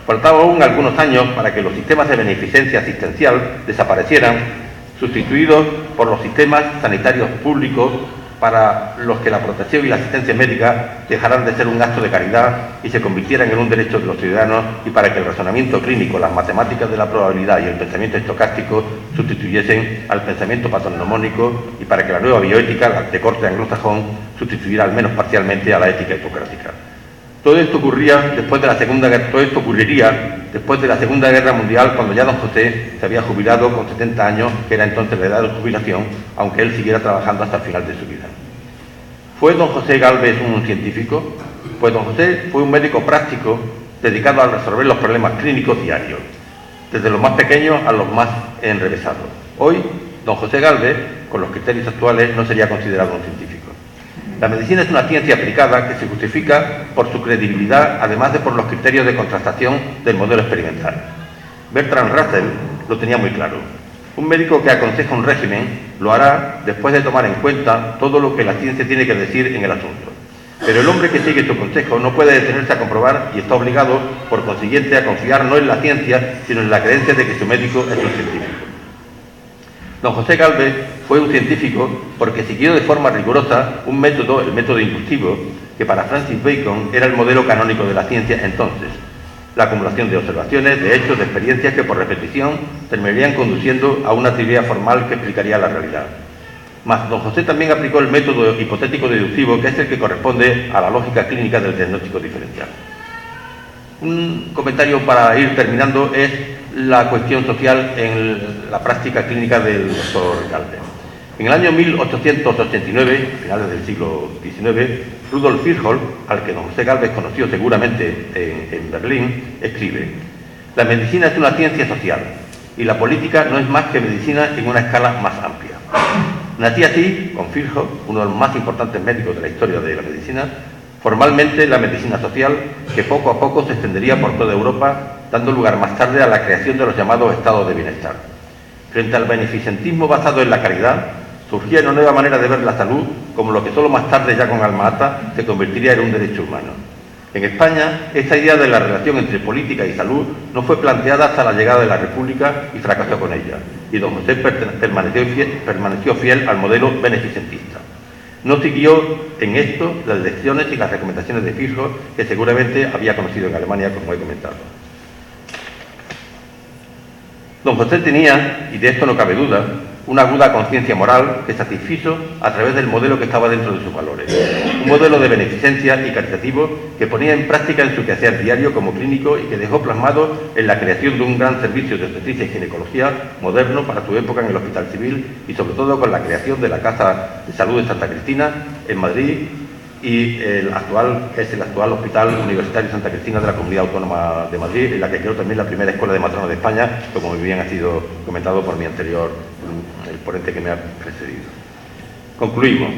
Faltaban aún algunos años para que los sistemas de beneficencia asistencial desaparecieran, sustituidos por los sistemas sanitarios públicos para los que la protección y la asistencia médica dejaran de ser un acto de caridad y se convirtieran en un derecho de los ciudadanos, y para que el razonamiento clínico, las matemáticas de la probabilidad y el pensamiento estocástico sustituyesen al pensamiento patognomónico, y para que la nueva bioética, la de corte anglosajón, sustituyera al menos parcialmente a la ética hipocrática. Todo esto ocurriría después de la Segunda Guerra Mundial, cuando ya don José se había jubilado con 70 años, que era entonces la edad de jubilación, aunque él siguiera trabajando hasta el final de su vida. ¿Fue don José Gálvez un científico? Pues don José fue un médico práctico dedicado a resolver los problemas clínicos diarios, desde los más pequeños a los más enrevesados. Hoy, don José Gálvez, con los criterios actuales, no sería considerado un científico. La medicina es una ciencia aplicada que se justifica por su credibilidad, además de por los criterios de contrastación del modelo experimental. Bertrand Russell lo tenía muy claro. Un médico que aconseja un régimen lo hará después de tomar en cuenta todo lo que la ciencia tiene que decir en el asunto. Pero el hombre que sigue su consejo no puede detenerse a comprobar y está obligado, por consiguiente, a confiar no en la ciencia, sino en la creencia de que su médico es un científico. Don José Gálvez fue un científico porque siguió de forma rigurosa un método, el método inductivo, que para Francis Bacon era el modelo canónico de la ciencia entonces. La acumulación de observaciones, de hechos, de experiencias que por repetición terminarían conduciendo a una teoría formal que explicaría la realidad. Mas don José también aplicó el método hipotético deductivo, que es el que corresponde a la lógica clínica del diagnóstico diferencial. Un comentario para ir terminando es la cuestión social en la práctica clínica del doctor Gálvez. En el año 1889, finales del siglo XIX, Rudolf Virchow, al que don José Gálvez conoció seguramente en Berlín, escribe: «La medicina es una ciencia social y la política no es más que medicina en una escala más amplia». Nací así, con Virchow, uno de los más importantes médicos de la historia de la medicina, formalmente la medicina social, que poco a poco se extendería por toda Europa, dando lugar más tarde a la creación de los llamados estados de bienestar. Frente al beneficentismo basado en la caridad, surgía una nueva manera de ver la salud como lo que solo más tarde, ya con Alma Ata, se convertiría en un derecho humano. En España, esta idea de la relación entre política y salud no fue planteada hasta la llegada de la República y fracasó con ella, y don José permaneció fiel al modelo beneficentista. No siguió en esto las lecciones y las recomendaciones de Virchow, que seguramente había conocido en Alemania, como he comentado. Don José tenía, y de esto no cabe duda, una aguda conciencia moral que satisfizo a través del modelo que estaba dentro de sus valores. Un modelo de beneficencia y caritativo que ponía en práctica en su quehacer diario como clínico y que dejó plasmado en la creación de un gran servicio de obstetricia y ginecología moderno para su época en el Hospital Civil, y sobre todo con la creación de la Casa de Salud de Santa Cristina en Madrid, y el actual Hospital Universitario Santa Cristina de la Comunidad Autónoma de Madrid, en la que creó también la primera escuela de matronas de España, como bien ha sido comentado por el ponente que me ha precedido. Concluimos.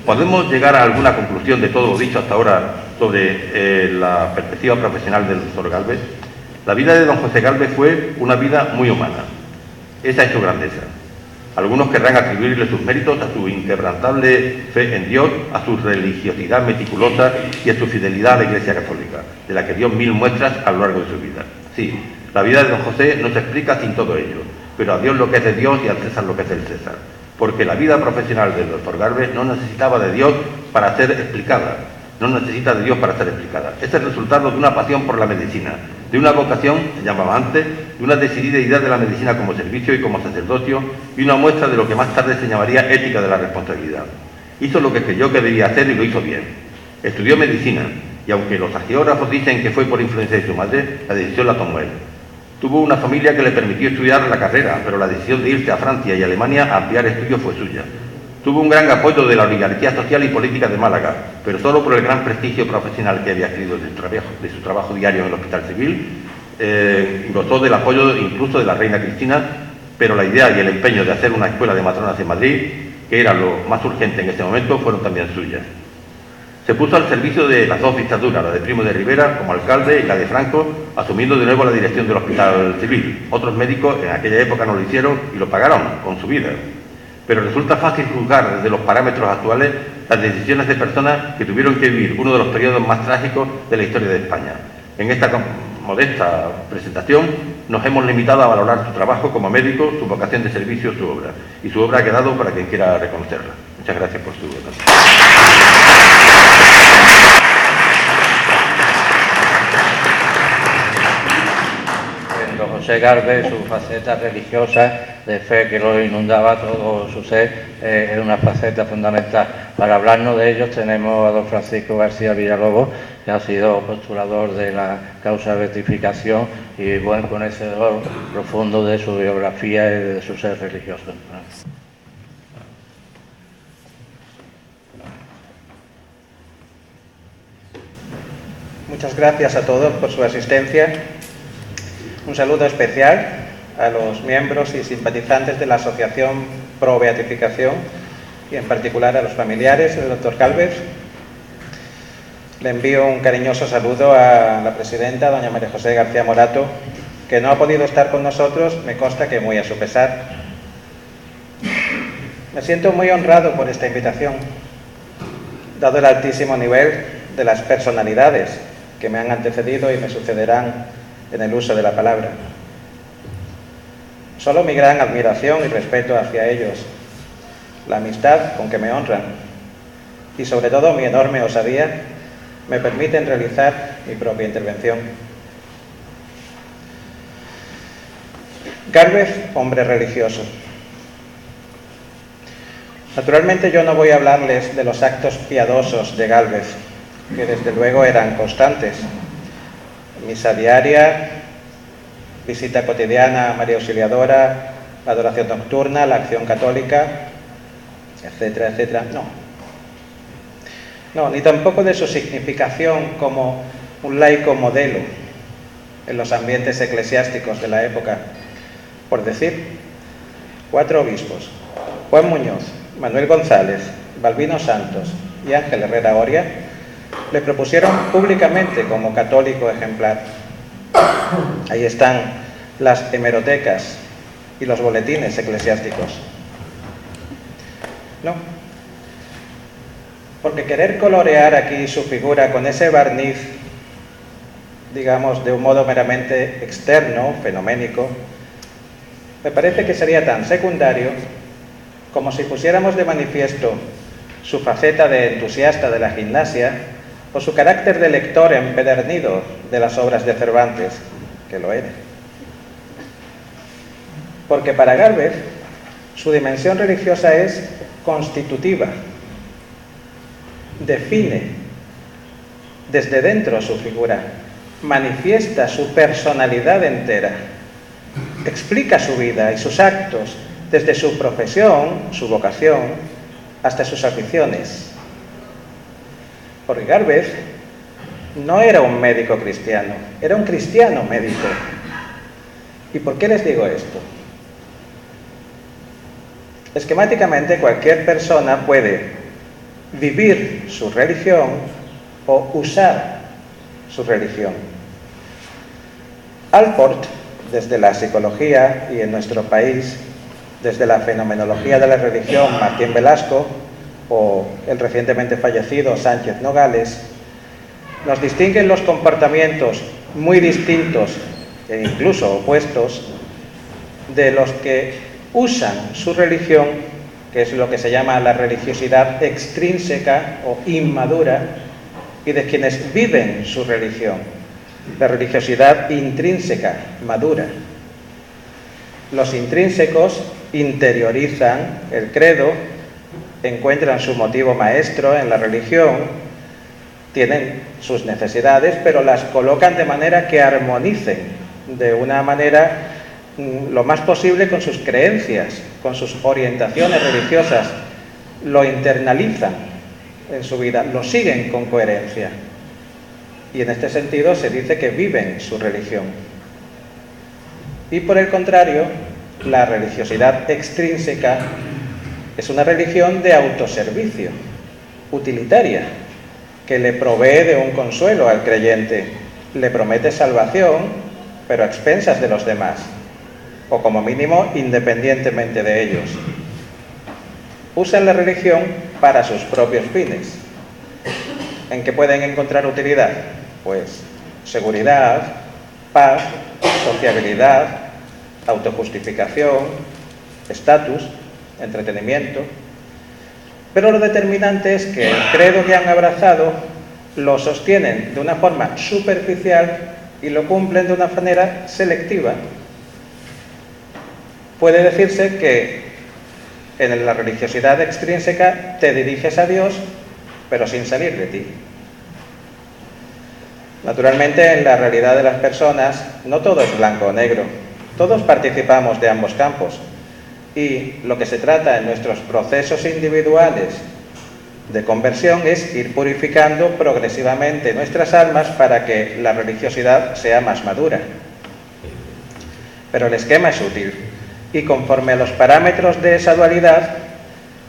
¿Podemos llegar a alguna conclusión de todo lo dicho hasta ahora sobre la perspectiva profesional del doctor Gálvez? La vida de don José Gálvez fue una vida muy humana. Esa es su grandeza. Algunos querrán atribuirle sus méritos a su inquebrantable fe en Dios, a su religiosidad meticulosa y a su fidelidad a la Iglesia Católica, de la que dio 1000 muestras a lo largo de su vida. Sí, la vida de don José no se explica sin todo ello, pero a Dios lo que es de Dios y al César lo que es del César, porque la vida profesional del doctor Gálvez no necesitaba de Dios para ser explicada, no necesita de Dios para ser explicada. Es el resultado de una pasión por la medicina, de una vocación, se llamaba antes, de una decidida idea de la medicina como servicio y como sacerdocio, y una muestra de lo que más tarde se llamaría ética de la responsabilidad. Hizo lo que creyó que debía hacer y lo hizo bien. Estudió medicina, y aunque los hagiógrafos dicen que fue por influencia de su madre, la decisión la tomó él. Tuvo una familia que le permitió estudiar la carrera, pero la decisión de irse a Francia y Alemania a ampliar estudios fue suya. Tuvo un gran apoyo de la oligarquía social y política de Málaga, pero solo por el gran prestigio profesional que había adquirido de su trabajo diario en el Hospital Civil. Gozó del apoyo incluso de la reina Cristina, pero la idea y el empeño de hacer una escuela de matronas en Madrid, que era lo más urgente en ese momento, fueron también suyas. Se puso al servicio de las dos dictaduras, la de Primo de Rivera como alcalde y la de Franco, asumiendo de nuevo la dirección del Hospital Civil. Otros médicos en aquella época no lo hicieron y lo pagaron con su vida. Pero resulta fácil juzgar desde los parámetros actuales las decisiones de personas que tuvieron que vivir uno de los periodos más trágicos de la historia de España. En esta modesta presentación nos hemos limitado a valorar su trabajo como médico, su vocación de servicio, su obra. Y su obra ha quedado para quien quiera reconocerla. Muchas gracias por su votación. Don José Gálvez, su faceta religiosa de fe que lo inundaba todo su ser, era una faceta fundamental. Para hablarnos de ellos tenemos a don Francisco García Villalobos, que ha sido postulador de la causa de beatificación y buen conocedor profundo de su biografía y de su ser religioso. Muchas gracias a todos por su asistencia. Un saludo especial a los miembros y simpatizantes de la Asociación Pro Beatificación y en particular a los familiares del doctor Gálvez. Le envío un cariñoso saludo a la presidenta, doña María José García Morato, que no ha podido estar con nosotros, me consta que muy a su pesar. Me siento muy honrado por esta invitación, dado el altísimo nivel de las personalidades que me han antecedido y me sucederán en el uso de la palabra. Solo mi gran admiración y respeto hacia ellos, la amistad con que me honran y sobre todo mi enorme osadía me permiten realizar mi propia intervención. Gálvez, hombre religioso. Naturalmente yo no voy a hablarles de los actos piadosos de Gálvez, que desde luego eran constantes. Misa diaria, visita cotidiana a María Auxiliadora, la adoración nocturna, la acción católica, etcétera, etcétera. No, ni tampoco de su significación como un laico modelo en los ambientes eclesiásticos de la época. Por decir, 4 obispos, Juan Muñoz, Manuel González, Balbino Santos y Ángel Herrera Oria, le propusieron públicamente como católico ejemplar. Ahí están las hemerotecas y los boletines eclesiásticos. No, porque querer colorear aquí su figura con ese barniz, digamos, de un modo meramente externo, fenoménico, me parece que sería tan secundario como si pusiéramos de manifiesto su faceta de entusiasta de la gimnasia o su carácter de lector empedernido de las obras de Cervantes, que lo era. Porque para Gálvez su dimensión religiosa es constitutiva, define desde dentro su figura, manifiesta su personalidad entera, explica su vida y sus actos desde su profesión, su vocación, hasta sus aficiones. Porque Gálvez no era un médico cristiano, era un cristiano médico. ¿Y por qué les digo esto? Esquemáticamente, cualquier persona puede vivir su religión o usar su religión. Alport, desde la psicología y en nuestro país, desde la fenomenología de la religión, Martín Velasco, o el recientemente fallecido Sánchez Nogales, nos distinguen los comportamientos muy distintos e incluso opuestos de los que usan su religión, que es lo que se llama la religiosidad extrínseca o inmadura, y de quienes viven su religión, la religiosidad intrínseca, madura. Los intrínsecos interiorizan el credo, encuentran su motivo maestro en la religión, tienen sus necesidades, pero las colocan de manera que armonicen de una manera lo más posible con sus creencias, con sus orientaciones religiosas, lo internalizan en su vida, lo siguen con coherencia. Y en este sentido se dice que viven su religión. Y por el contrario, la religiosidad extrínseca es una religión de autoservicio, utilitaria, que le provee de un consuelo al creyente, le promete salvación, pero a expensas de los demás, o como mínimo independientemente de ellos. Usan la religión para sus propios fines. ¿En qué pueden encontrar utilidad? Pues seguridad, paz, sociabilidad, autojustificación, estatus, entretenimiento. Pero lo determinante es que el credo que han abrazado lo sostienen de una forma superficial y lo cumplen de una manera selectiva. Puede decirse que en la religiosidad extrínseca te diriges a Dios, pero sin salir de ti. Naturalmente, en la realidad de las personas no todo es blanco o negro. Todos participamos de ambos campos. Y lo que se trata en nuestros procesos individuales de conversión es ir purificando progresivamente nuestras almas para que la religiosidad sea más madura. Pero el esquema es útil y conforme a los parámetros de esa dualidad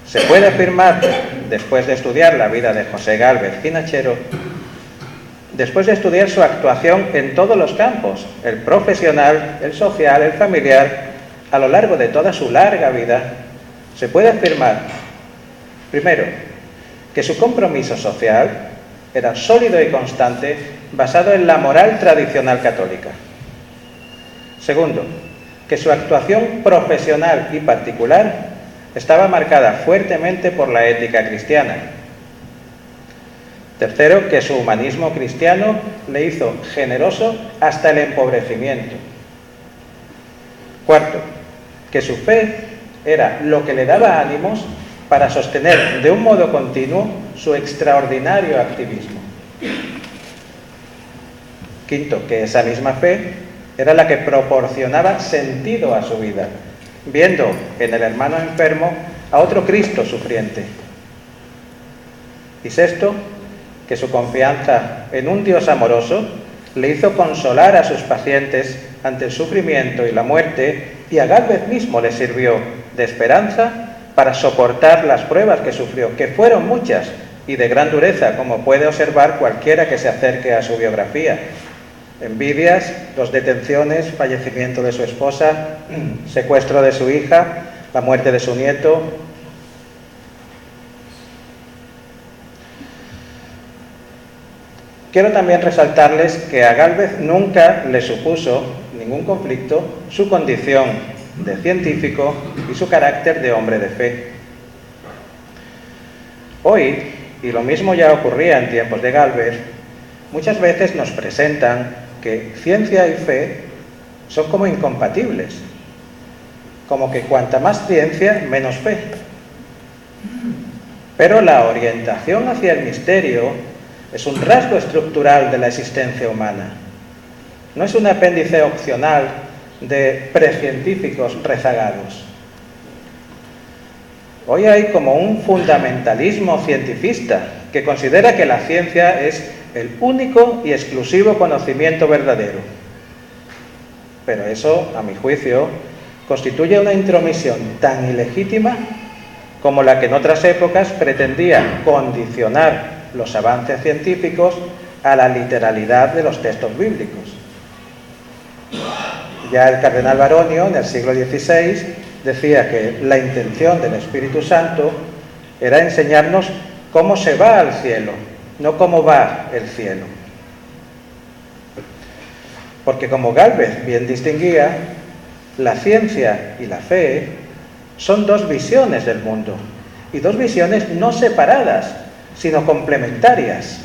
se puede afirmar, después de estudiar la vida de José Gálvez Ginachero, después de estudiar su actuación en todos los campos, el profesional, el social, el familiar, a lo largo de toda su larga vida, se puede afirmar, primero, que su compromiso social era sólido y constante, basado en la moral tradicional católica. Segundo, que su actuación profesional y particular estaba marcada fuertemente por la ética cristiana. Tercero, que su humanismo cristiano le hizo generoso hasta el empobrecimiento. Cuarto, que su fe era lo que le daba ánimos para sostener de un modo continuo su extraordinario activismo. Quinto, que esa misma fe era la que proporcionaba sentido a su vida, viendo en el hermano enfermo a otro Cristo sufriente. Y sexto, que su confianza en un Dios amoroso le hizo consolar a sus pacientes ante el sufrimiento y la muerte, y a Gálvez mismo le sirvió de esperanza para soportar las pruebas que sufrió, que fueron muchas y de gran dureza, como puede observar cualquiera que se acerque a su biografía. Envidias, 2 detenciones, fallecimiento de su esposa, secuestro de su hija, la muerte de su nieto. Quiero también resaltarles que a Gálvez nunca le supuso ningún conflicto su condición de científico y su carácter de hombre de fe. Hoy, y lo mismo ya ocurría en tiempos de Gálvez, muchas veces nos presentan que ciencia y fe son como incompatibles, como que cuanta más ciencia, menos fe. Pero la orientación hacia el misterio es un rasgo estructural de la existencia humana. No es un apéndice opcional de precientíficos rezagados. Hoy hay como un fundamentalismo cientifista que considera que la ciencia es el único y exclusivo conocimiento verdadero. Pero eso, a mi juicio, constituye una intromisión tan ilegítima como la que en otras épocas pretendía condicionar los avances científicos a la literalidad de los textos bíblicos. Ya el cardenal Baronio, en el siglo XVI, decía que la intención del Espíritu Santo era enseñarnos cómo se va al cielo, no cómo va el cielo. Porque como Gálvez bien distinguía, la ciencia y la fe son 2 visiones del mundo, y 2 visiones no separadas, sino complementarias.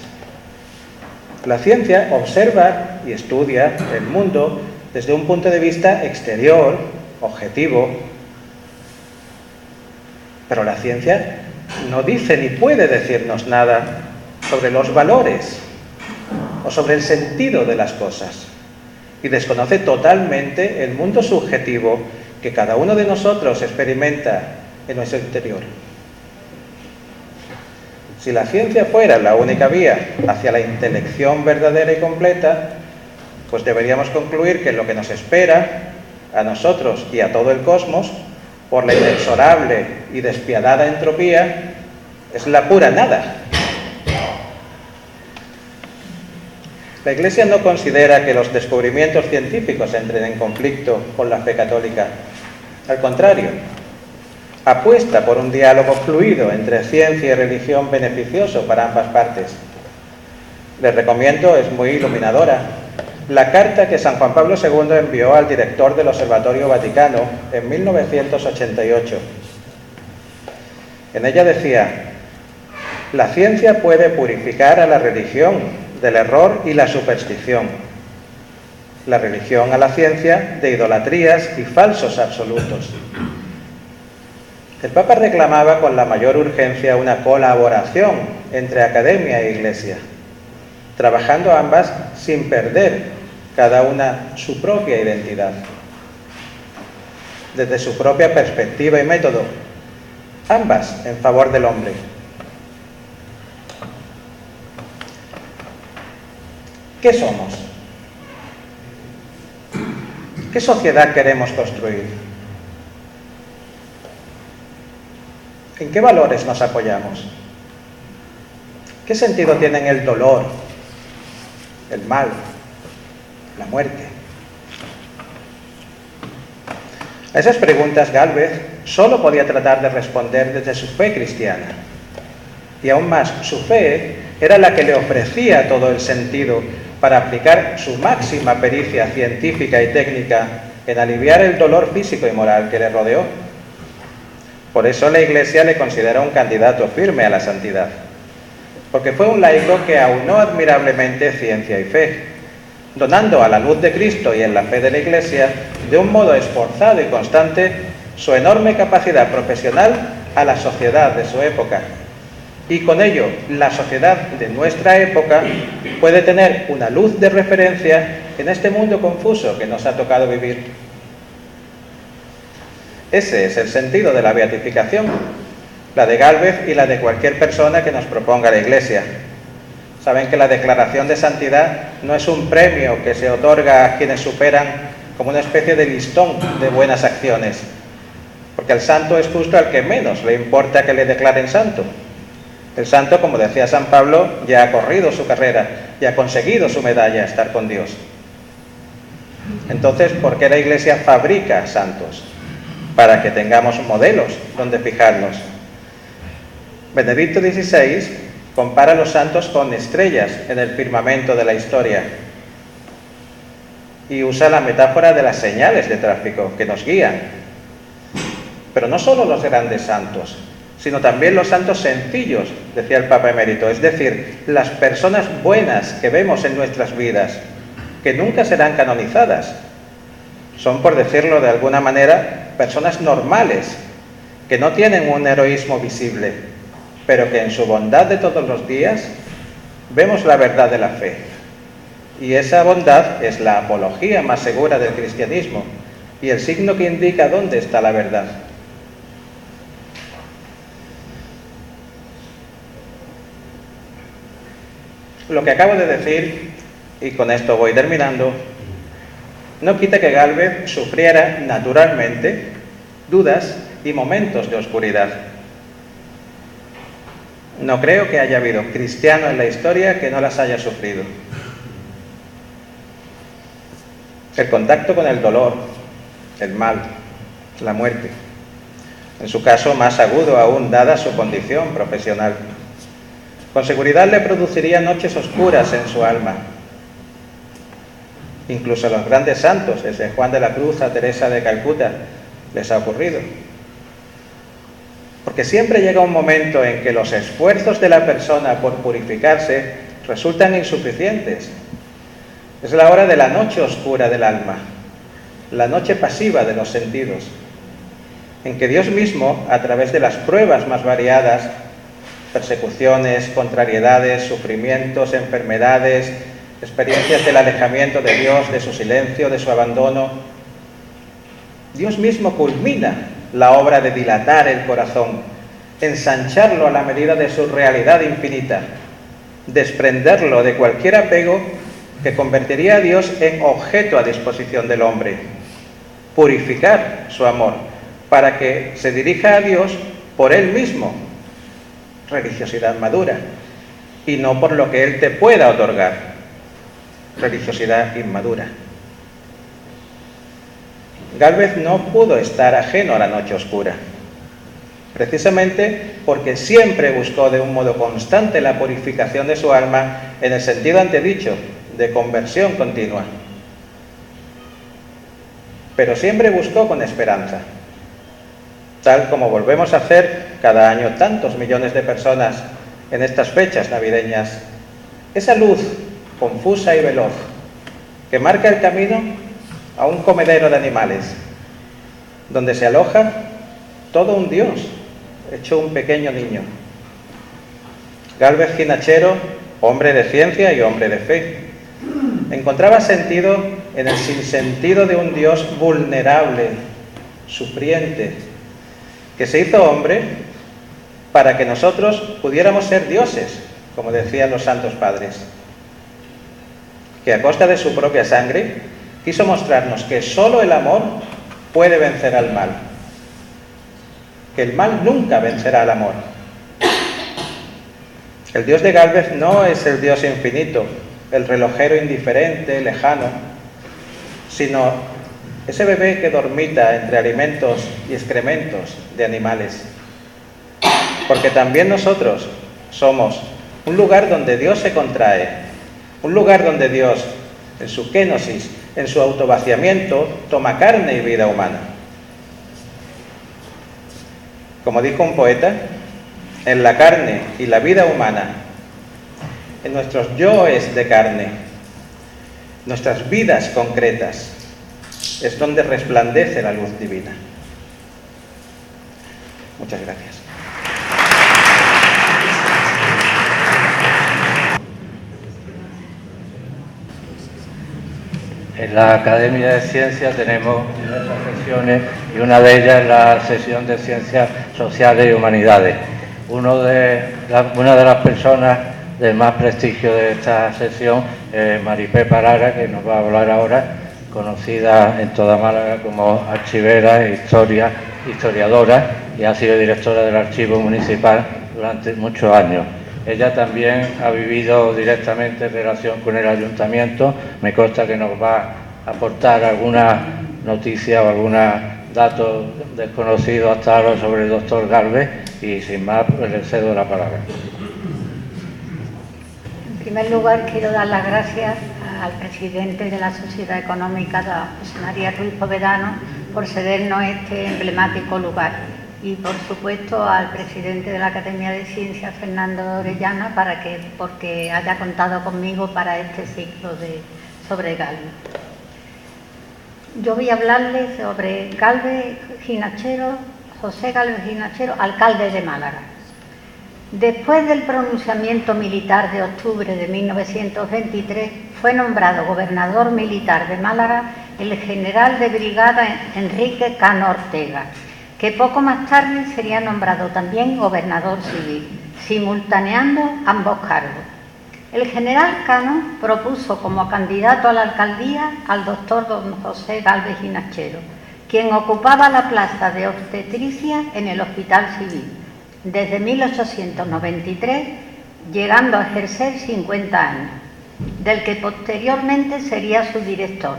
La ciencia observa y estudia el mundo desde un punto de vista exterior, objetivo, pero la ciencia no dice ni puede decirnos nada sobre los valores o sobre el sentido de las cosas, y desconoce totalmente el mundo subjetivo que cada uno de nosotros experimenta en nuestro interior. Si la ciencia fuera la única vía hacia la intelección verdadera y completa, pues deberíamos concluir que lo que nos espera a nosotros y a todo el cosmos, por la inexorable y despiadada entropía, es la pura nada. La Iglesia no considera que los descubrimientos científicos entren en conflicto con la fe católica. Al contrario, apuesta por un diálogo fluido entre ciencia y religión beneficioso para ambas partes. Les recomiendo, es muy iluminadora, la carta que San Juan Pablo II envió al director del Observatorio Vaticano en 1988. En ella decía: La ciencia puede purificar a la religión del error y la superstición. La religión a la ciencia de idolatrías y falsos absolutos. El Papa reclamaba con la mayor urgencia una colaboración entre academia e iglesia, trabajando ambas sin perder cada una su propia identidad, desde su propia perspectiva y método, ambas en favor del hombre. ¿Qué somos? ¿Qué sociedad queremos construir? ¿En qué valores nos apoyamos? ¿Qué sentido tienen el dolor, el mal, la muerte? A esas preguntas Gálvez solo podía tratar de responder desde su fe cristiana. Y aún más, su fe era la que le ofrecía todo el sentido para aplicar su máxima pericia científica y técnica en aliviar el dolor físico y moral que le rodeó. Por eso la Iglesia le considera un candidato firme a la santidad, porque fue un laico que aunó admirablemente ciencia y fe, donando a la luz de Cristo y en la fe de la Iglesia, de un modo esforzado y constante, su enorme capacidad profesional a la sociedad de su época. Y con ello, la sociedad de nuestra época puede tener una luz de referencia en este mundo confuso que nos ha tocado vivir. Ese es el sentido de la beatificación, la de Gálvez y la de cualquier persona que nos proponga la Iglesia. Saben que la declaración de santidad no es un premio que se otorga a quienes superan como una especie de listón de buenas acciones, porque el santo es justo al que menos le importa que le declaren santo. El santo, como decía San Pablo, ya ha corrido su carrera, ya ha conseguido su medalla, estar con Dios. Entonces, ¿por qué la Iglesia fabrica santos? Para que tengamos modelos donde fijarnos. Benedicto XVI compara a los santos con estrellas en el firmamento de la historia y usa la metáfora de las señales de tráfico que nos guían. Pero no solo los grandes santos, sino también los santos sencillos, decía el Papa Emérito, es decir, las personas buenas que vemos en nuestras vidas, que nunca serán canonizadas. Son, por decirlo de alguna manera, personas normales, que no tienen un heroísmo visible, pero que en su bondad de todos los días vemos la verdad de la fe. Y esa bondad es la apología más segura del cristianismo y el signo que indica dónde está la verdad. Lo que acabo de decir, y con esto voy terminando, no quita que Gálvez sufriera naturalmente dudas y momentos de oscuridad. No creo que haya habido cristiano en la historia que no las haya sufrido. El contacto con el dolor, el mal, la muerte, en su caso más agudo aún dada su condición profesional, con seguridad le produciría noches oscuras en su alma. Incluso a los grandes santos, desde Juan de la Cruz a Teresa de Calcuta, les ha ocurrido. Porque siempre llega un momento en que los esfuerzos de la persona por purificarse resultan insuficientes. Es la hora de la noche oscura del alma, la noche pasiva de los sentidos, en que Dios mismo, a través de las pruebas más variadas, persecuciones, contrariedades, sufrimientos, enfermedades, experiencias del alejamiento de Dios, de su silencio, de su abandono, Dios mismo culmina la obra de dilatar el corazón, ensancharlo a la medida de su realidad infinita, desprenderlo de cualquier apego que convertiría a Dios en objeto a disposición del hombre, purificar su amor para que se dirija a Dios por Él mismo, religiosidad madura, y no por lo que Él te pueda otorgar, religiosidad inmadura. Gálvez no pudo estar ajeno a la noche oscura, precisamente porque siempre buscó de un modo constante la purificación de su alma en el sentido antedicho, de conversión continua. Pero siempre buscó con esperanza, tal como volvemos a hacer cada año tantos millones de personas en estas fechas navideñas, esa luz confusa y veloz que marca el camino a un comedero de animales, donde se aloja todo un Dios hecho un pequeño niño. Gálvez Ginachero, hombre de ciencia y hombre de fe, encontraba sentido en el sinsentido de un Dios vulnerable, sufriente, que se hizo hombre para que nosotros pudiéramos ser dioses, como decían los santos padres, que a costa de su propia sangre quiso mostrarnos que solo el amor puede vencer al mal, que el mal nunca vencerá al amor. El Dios de Gálvez no es el Dios infinito, el relojero indiferente, lejano, sino ese bebé que dormita entre alimentos y excrementos de animales. Porque también nosotros somos un lugar donde Dios se contrae, un lugar donde Dios, en su kénosis, en su autovaciamiento, toma carne y vida humana. Como dijo un poeta, en la carne y la vida humana, en nuestros yoes de carne, nuestras vidas concretas, es donde resplandece la luz divina. Muchas gracias. En la Academia de Ciencias tenemos diversas sesiones y una de ellas es la sesión de Ciencias Sociales y Humanidades. Una de las personas de más prestigio de esta sesión es Maripé Parara, que nos va a hablar ahora, conocida en toda Málaga como archivera, historiadora, y ha sido directora del Archivo Municipal durante muchos años. Ella también ha vivido directamente en relación con el ayuntamiento. Me consta que nos va a aportar alguna noticia o algún dato desconocido hasta ahora sobre el doctor Gálvez, y sin más, pues le cedo la palabra. En primer lugar, quiero dar las gracias al presidente de la Sociedad Económica, José María Ruiz Povedano, por cedernos este emblemático lugar. Y, por supuesto, al presidente de la Academia de Ciencias, Fernando Orellana, porque haya contado conmigo para este ciclo sobre Gálvez. Yo voy a hablarles sobre Gálvez Ginachero, José Gálvez Ginachero, alcalde de Málaga. Después del pronunciamiento militar de octubre de 1923, fue nombrado gobernador militar de Málaga el general de brigada Enrique Cano Ortega, que poco más tarde sería nombrado también gobernador civil, simultaneando ambos cargos. El general Cano propuso como candidato a la alcaldía al doctor don José Gálvez Ginachero, quien ocupaba la plaza de obstetricia en el Hospital Civil desde 1893, llegando a ejercer 50 años, del que posteriormente sería su director,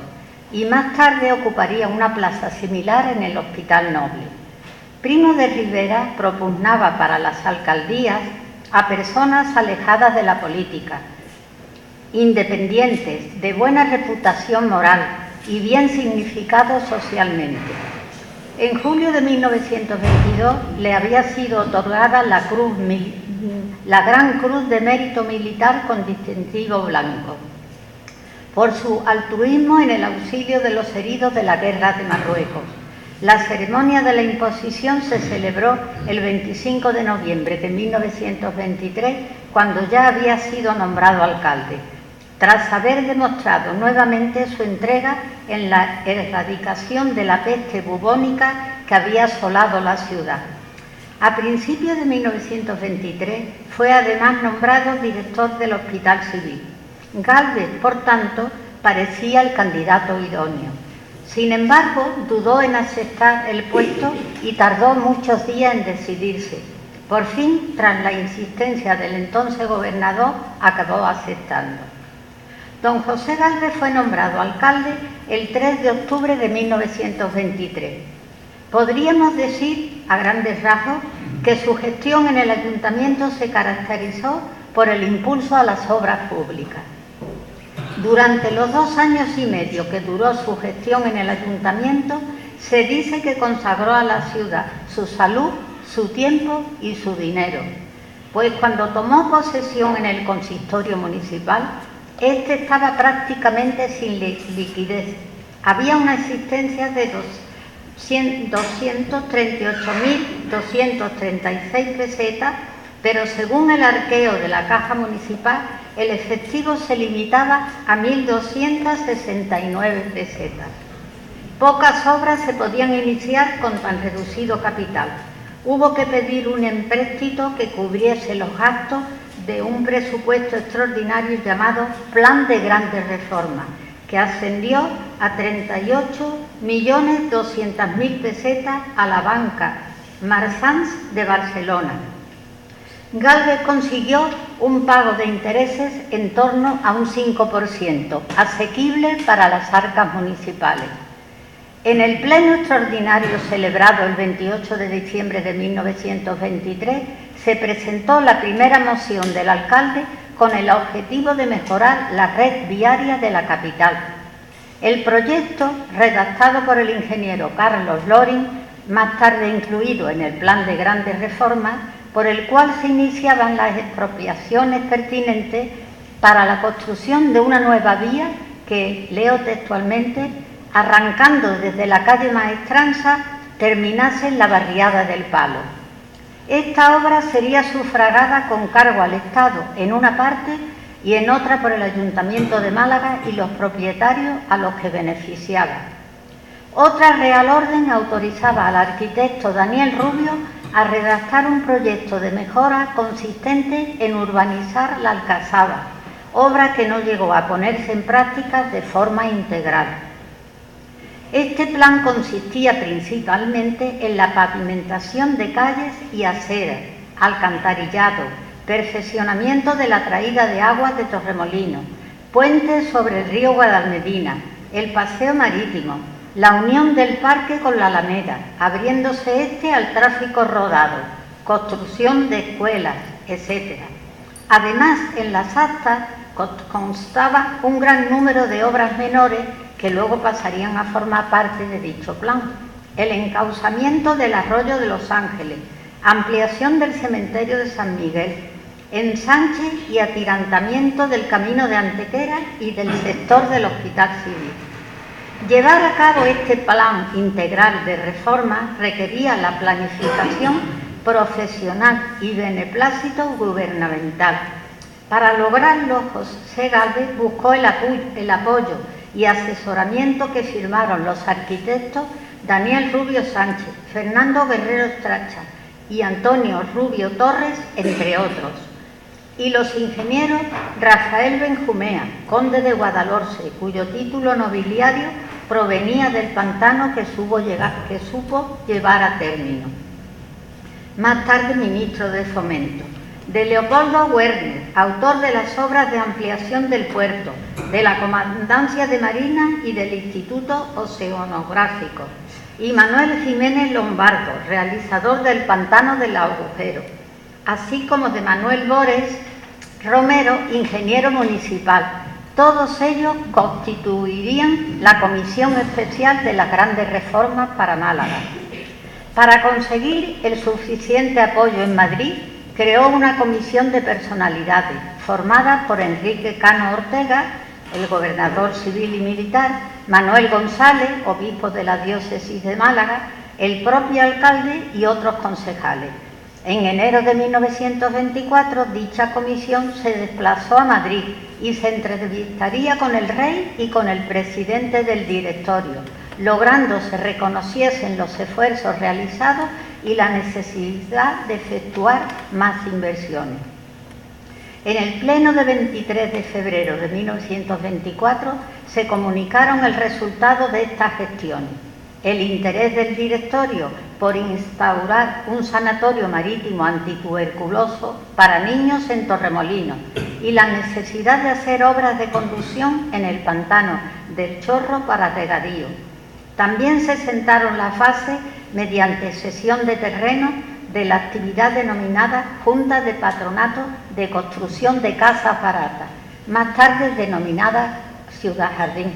y más tarde ocuparía una plaza similar en el Hospital Noble. Primo de Rivera propugnaba para las alcaldías a personas alejadas de la política, independientes, de buena reputación moral y bien significados socialmente. En julio de 1922 le había sido otorgada la Gran Cruz de Mérito Militar con distintivo blanco, por su altruismo en el auxilio de los heridos de la guerra de Marruecos. La ceremonia de la imposición se celebró el 25 de noviembre de 1923, cuando ya había sido nombrado alcalde, tras haber demostrado nuevamente su entrega en la erradicación de la peste bubónica que había asolado la ciudad. A principios de 1923 fue además nombrado director del Hospital Civil. Gálvez, por tanto, parecía el candidato idóneo. Sin embargo, dudó en aceptar el puesto y tardó muchos días en decidirse. Por fin, tras la insistencia del entonces gobernador, acabó aceptando. Don José Gálvez fue nombrado alcalde el 3 de octubre de 1923. Podríamos decir, a grandes rasgos, que su gestión en el ayuntamiento se caracterizó por el impulso a las obras públicas. Durante los 2 años y medio que duró su gestión en el ayuntamiento, se dice que consagró a la ciudad su salud, su tiempo y su dinero. pues cuando tomó posesión en el consistorio municipal, este estaba prácticamente sin liquidez. Había una existencia de 238.236 pesetas, pero según el arqueo de la Caja Municipal, el efectivo se limitaba a 1.269 pesetas. Pocas obras se podían iniciar con tan reducido capital. Hubo que pedir un empréstito que cubriese los gastos de un presupuesto extraordinario llamado Plan de Grandes Reformas, que ascendió a 38.200.000 pesetas a la banca Marsans de Barcelona. Gálvez consiguió un pago de intereses en torno a un 5%, asequible para las arcas municipales. En el pleno extraordinario celebrado el 28 de diciembre de 1923, se presentó la primera moción del alcalde con el objetivo de mejorar la red viaria de la capital. El proyecto, redactado por el ingeniero Carlos Loring, más tarde incluido en el Plan de Grandes Reformas, por el cual se iniciaban las expropiaciones pertinentes para la construcción de una nueva vía que, leo textualmente, arrancando desde la calle Maestranza, terminase en la barriada del Palo. Esta obra sería sufragada con cargo al Estado en una parte y en otra por el Ayuntamiento de Málaga y los propietarios a los que beneficiaba. Otra Real Orden autorizaba al arquitecto Daniel Rubio a redactar un proyecto de mejora consistente en urbanizar la Alcazaba, obra que no llegó a ponerse en práctica de forma integral. Este plan consistía principalmente en la pavimentación de calles y aceras, alcantarillado, perfeccionamiento de la traída de aguas de Torremolinos, puentes sobre el río Guadalmedina, el paseo marítimo, la unión del parque con la Alameda, abriéndose este al tráfico rodado, construcción de escuelas, etc. Además, en las actas constaba un gran número de obras menores que luego pasarían a formar parte de dicho plan. El encauzamiento del arroyo de Los Ángeles, ampliación del cementerio de San Miguel, ensanche y atirantamiento del camino de Antequera y del sector del Hospital Civil. Llevar a cabo este plan integral de reforma requería la planificación profesional y beneplácito gubernamental. Para lograrlo, José Gálvez buscó el apoyo y asesoramiento que firmaron los arquitectos Daniel Rubio Sánchez, Fernando Guerrero Estracha y Antonio Rubio Torres, entre otros, y los ingenieros Rafael Benjumea, conde de Guadalhorce, cuyo título nobiliario provenía del pantano que supo llevar a término. Más tarde ministro de Fomento. De Leopoldo Werner, autor de las obras de ampliación del puerto, de la Comandancia de Marina y del Instituto Oceanográfico, y Manuel Jiménez Lombardo, realizador del Pantano del Agujero, así como de Manuel Bores Romero, ingeniero municipal. Todos ellos constituirían la Comisión Especial de las Grandes Reformas para Málaga. Para conseguir el suficiente apoyo en Madrid, creó una comisión de personalidades formada por Enrique Cano Ortega, el gobernador civil y militar, Manuel González, obispo de la diócesis de Málaga, el propio alcalde y otros concejales. En enero de 1924, dicha comisión se desplazó a Madrid y se entrevistaría con el rey y con el presidente del directorio, logrando se reconociesen los esfuerzos realizados y la necesidad de efectuar más inversiones. En el pleno de 23 de febrero de 1924 se comunicaron el resultado de estas gestiones: el interés del directorio por instaurar un sanatorio marítimo antituberculoso para niños en Torremolinos y la necesidad de hacer obras de conducción en el pantano del Chorro para regadío. También se sentaron las bases, mediante cesión de terreno, de la actividad denominada Junta de Patronato de Construcción de Casas Baratas, más tarde denominada Ciudad Jardín,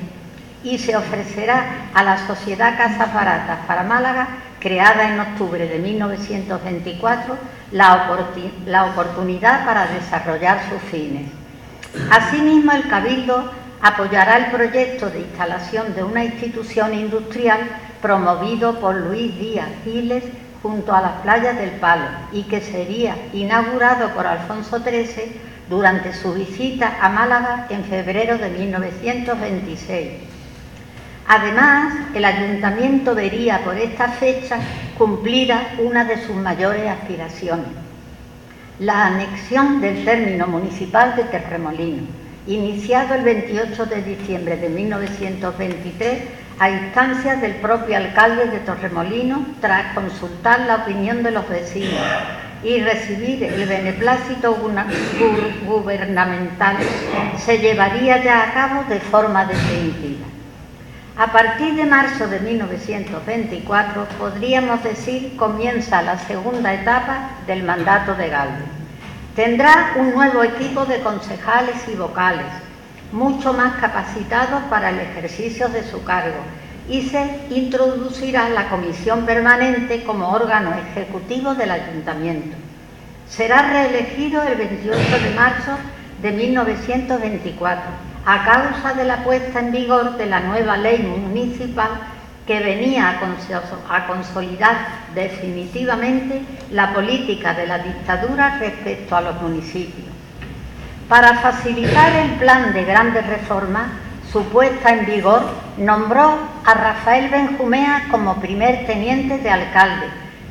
y se ofrecerá a la Sociedad Casas Baratas para Málaga, creada en octubre de 1924, la oportunidad para desarrollar sus fines. Asimismo, el Cabildo apoyará el proyecto de instalación de una institución industrial promovido por Luis Díaz Giles junto a las playas del Palo y que sería inaugurado por Alfonso XIII durante su visita a Málaga en febrero de 1926. Además, el Ayuntamiento vería por esta fecha cumplida una de sus mayores aspiraciones, la anexión del término municipal de Torremolinos, iniciado el 28 de diciembre de 1923 a instancias del propio alcalde de Torremolinos, tras consultar la opinión de los vecinos y recibir el beneplácito gubernamental, se llevaría ya a cabo de forma definitiva. A partir de marzo de 1924, podríamos decir, comienza la segunda etapa del mandato de Galvez. Tendrá un nuevo equipo de concejales y vocales, mucho más capacitados para el ejercicio de su cargo, y se introducirá la comisión permanente como órgano ejecutivo del Ayuntamiento. Será reelegido el 28 de marzo de 1924, a causa de la puesta en vigor de la nueva ley municipal que venía a consolidar definitivamente la política de la dictadura respecto a los municipios. Para facilitar el plan de grandes reformas, su puesta en vigor nombró a Rafael Benjumea como primer teniente de alcalde,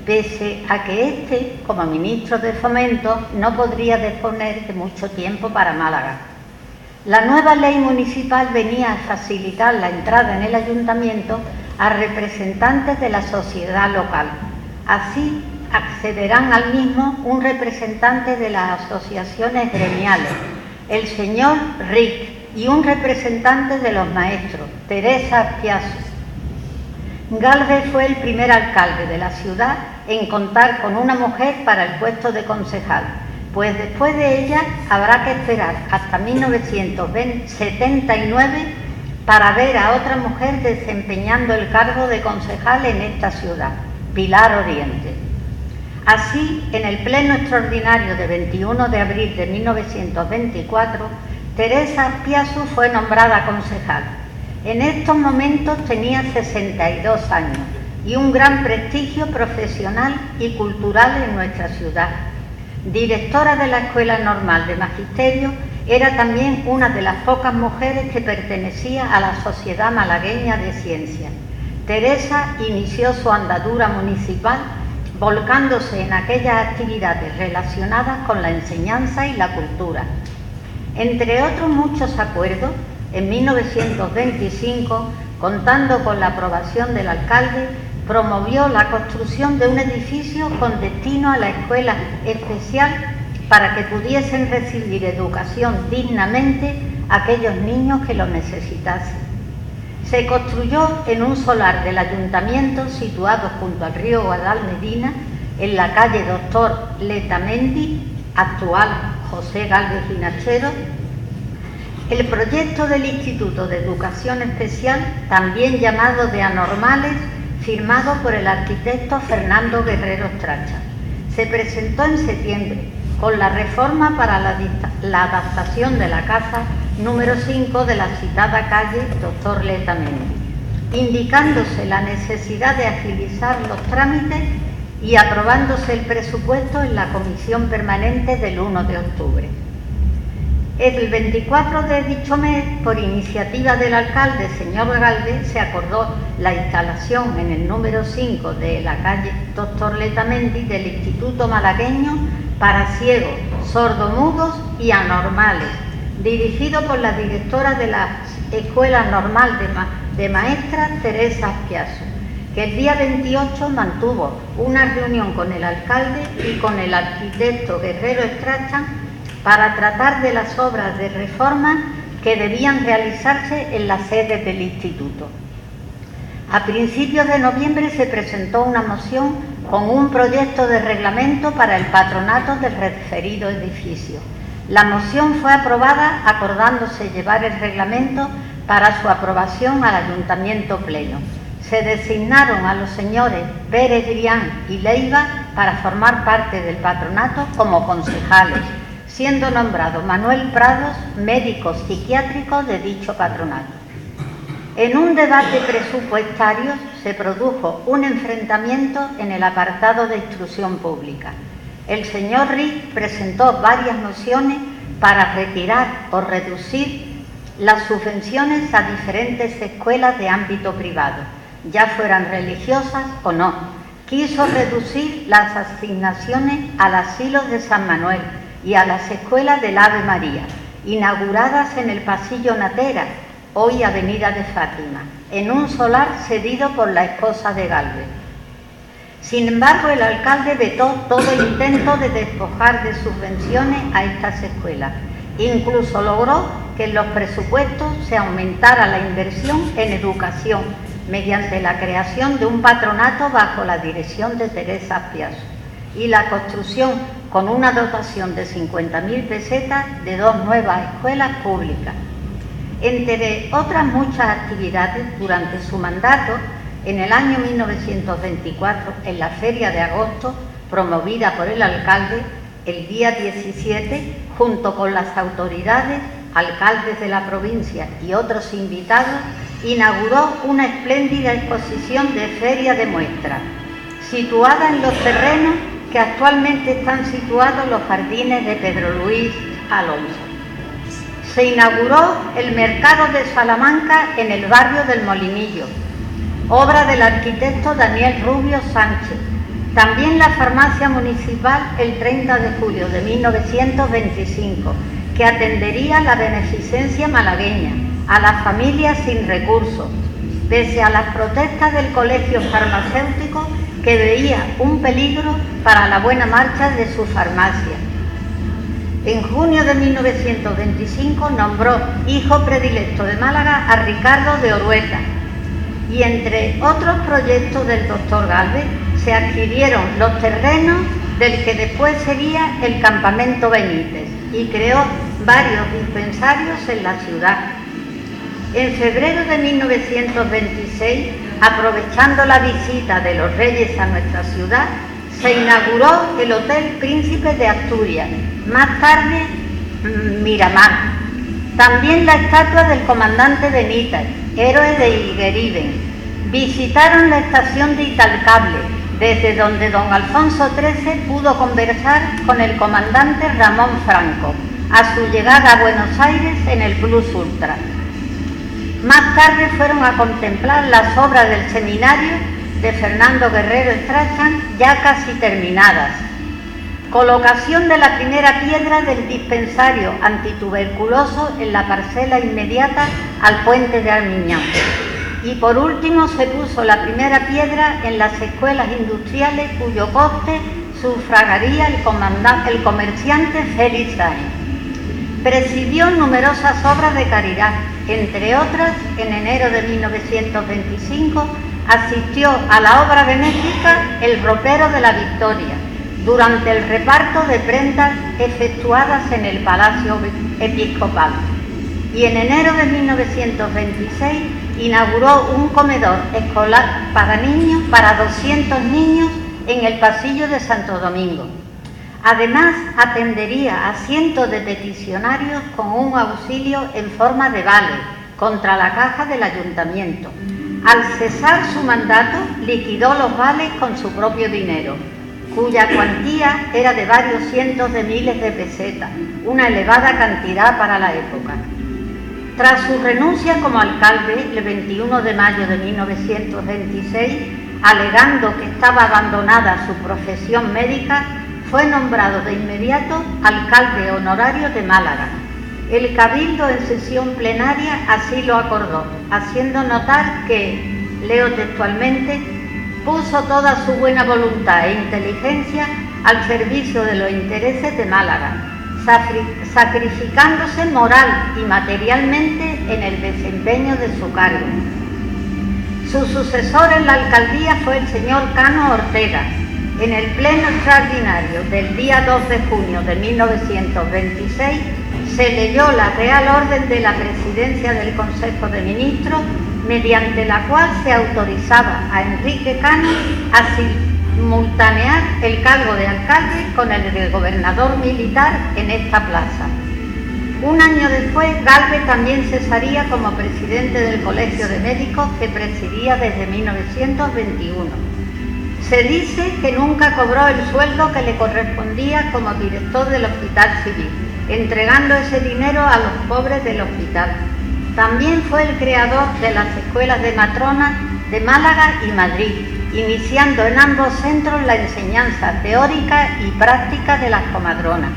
pese a que éste, como ministro de Fomento, no podría disponer de mucho tiempo para Málaga. La nueva ley municipal venía a facilitar la entrada en el ayuntamiento a representantes de la sociedad local. Así accederán al mismo un representante de las asociaciones gremiales, el señor Rick, y un representante de los maestros, Teresa Azpiazu. Galvez fue el primer alcalde de la ciudad en contar con una mujer para el puesto de concejal, pues después de ella habrá que esperar hasta 1979 para ver a otra mujer desempeñando el cargo de concejal en esta ciudad, Pilar Oriente. Así, en el pleno extraordinario de 21 de abril de 1924, Teresa Azpiazu fue nombrada concejal. En estos momentos tenía 62 años y un gran prestigio profesional y cultural en nuestra ciudad. Directora de la Escuela Normal de Magisterio, era también una de las pocas mujeres que pertenecía a la Sociedad Malagueña de Ciencias. Teresa inició su andadura municipal volcándose en aquellas actividades relacionadas con la enseñanza y la cultura. Entre otros muchos acuerdos, en 1925, contando con la aprobación del alcalde, promovió la construcción de un edificio con destino a la escuela especial para que pudiesen recibir educación dignamente aquellos niños que lo necesitasen. Se construyó en un solar del ayuntamiento situado junto al río Guadalmedina, en la calle Doctor Letamendi, actual José Gálvez Ginachero, el proyecto del Instituto de Educación Especial, también llamado de Anormales, firmado por el arquitecto Fernando Guerrero Stracha. Se presentó en septiembre con la reforma para la adaptación de la casa número 5 de la citada calle Doctor Letamendi, indicándose la necesidad de agilizar los trámites y aprobándose el presupuesto en la comisión permanente del 1 de octubre. El 24 de dicho mes, por iniciativa del alcalde, señor Galvez, se acordó la instalación en el número 5 de la calle Doctor Letamendi del Instituto Malagueño para ciegos, sordomudos y anormales, dirigido por la directora de la Escuela Normal de Maestras, Teresa Azpiazu, que el día 28 mantuvo una reunión con el alcalde y con el arquitecto Guerrero Stracha para tratar de las obras de reforma que debían realizarse en la sede del instituto. A principios de noviembre se presentó una moción con un proyecto de reglamento para el patronato del referido edificio. La moción fue aprobada acordándose llevar el reglamento para su aprobación al Ayuntamiento Pleno. Se designaron a los señores Pérez Grián y Leiva para formar parte del patronato como concejales, siendo nombrado Manuel Prados, médico psiquiátrico de dicho patronato. En un debate presupuestario se produjo un enfrentamiento en el apartado de instrucción pública. El señor Riz presentó varias mociones para retirar o reducir las subvenciones a diferentes escuelas de ámbito privado, ya fueran religiosas o no. Quiso reducir las asignaciones al asilo de San Manuel y a las escuelas del Ave María, inauguradas en el Pasillo Natera, hoy Avenida de Fátima, en un solar cedido por la esposa de Gálvez. Sin embargo, el alcalde vetó todo intento de despojar de subvenciones a estas escuelas. Incluso logró que en los presupuestos se aumentara la inversión en educación mediante la creación de un patronato bajo la dirección de Teresa Azpiazu y la construcción con una dotación de 50.000 pesetas de 2 nuevas escuelas públicas. Entre otras muchas actividades, durante su mandato, en el año 1924, en la Feria de Agosto, promovida por el alcalde, el día 17, junto con las autoridades, alcaldes de la provincia y otros invitados, inauguró una espléndida exposición de feria de muestras, situada en los terrenos que actualmente están situados en los jardines de Pedro Luis Alonso. Se inauguró el Mercado de Salamanca en el barrio del Molinillo, obra del arquitecto Daniel Rubio Sánchez. También la farmacia municipal el 30 de julio de 1925, que atendería la beneficencia malagueña a las familias sin recursos, pese a las protestas del colegio farmacéutico que veía un peligro para la buena marcha de su farmacia. En junio de 1925 nombró hijo predilecto de Málaga a Ricardo de Orueta, y entre otros proyectos del doctor Gálvez se adquirieron los terrenos del que después sería el Campamento Benítez y creó varios dispensarios en la ciudad. En febrero de 1926, aprovechando la visita de los reyes a nuestra ciudad, se inauguró el Hotel Príncipe de Asturias, más tarde Miramar. También la estatua del comandante Benítez, héroe de Higueriben. Visitaron la estación de Italcable, desde donde don Alfonso XIII pudo conversar con el comandante Ramón Franco, a su llegada a Buenos Aires en el Plus Ultra. Más tarde fueron a contemplar las obras del seminario de Fernando Guerrero Strachan, ya casi terminadas. Colocación de la primera piedra del dispensario antituberculoso en la parcela inmediata al puente de Armiñán. Y por último se puso la primera piedra en las escuelas industriales cuyo coste sufragaría el comerciante Félix Sáenz. Presidió numerosas obras de caridad, entre otras, en enero de 1925 asistió a la obra benéfica El Ropero de la Victoria, durante el reparto de prendas efectuadas en el Palacio Episcopal. Y en enero de 1926 inauguró un comedor escolar para niños, para 200 niños, en el pasillo de Santo Domingo. Además, atendería a cientos de peticionarios con un auxilio en forma de vale contra la caja del ayuntamiento. Al cesar su mandato, liquidó los vales con su propio dinero, cuya cuantía era de varios cientos de miles de pesetas, una elevada cantidad para la época. Tras su renuncia como alcalde, el 21 de mayo de 1926, alegando que estaba abandonada su profesión médica, fue nombrado de inmediato alcalde honorario de Málaga. El Cabildo en sesión plenaria así lo acordó, haciendo notar que, leo textualmente, puso toda su buena voluntad e inteligencia al servicio de los intereses de Málaga, sacrificándose moral y materialmente en el desempeño de su cargo. Su sucesor en la alcaldía fue el señor Cano Ortega. En el pleno extraordinario del día 2 de junio de 1926 se leyó la Real Orden de la Presidencia del Consejo de Ministros, mediante la cual se autorizaba a Enrique Cano a simultanear el cargo de alcalde con el de gobernador militar en esta plaza. Un año después, Gálvez también cesaría como presidente del Colegio de Médicos que presidía desde 1921. Se dice que nunca cobró el sueldo que le correspondía como director del Hospital Civil, entregando ese dinero a los pobres del hospital. También fue el creador de las escuelas de matronas de Málaga y Madrid, iniciando en ambos centros la enseñanza teórica y práctica de las comadronas.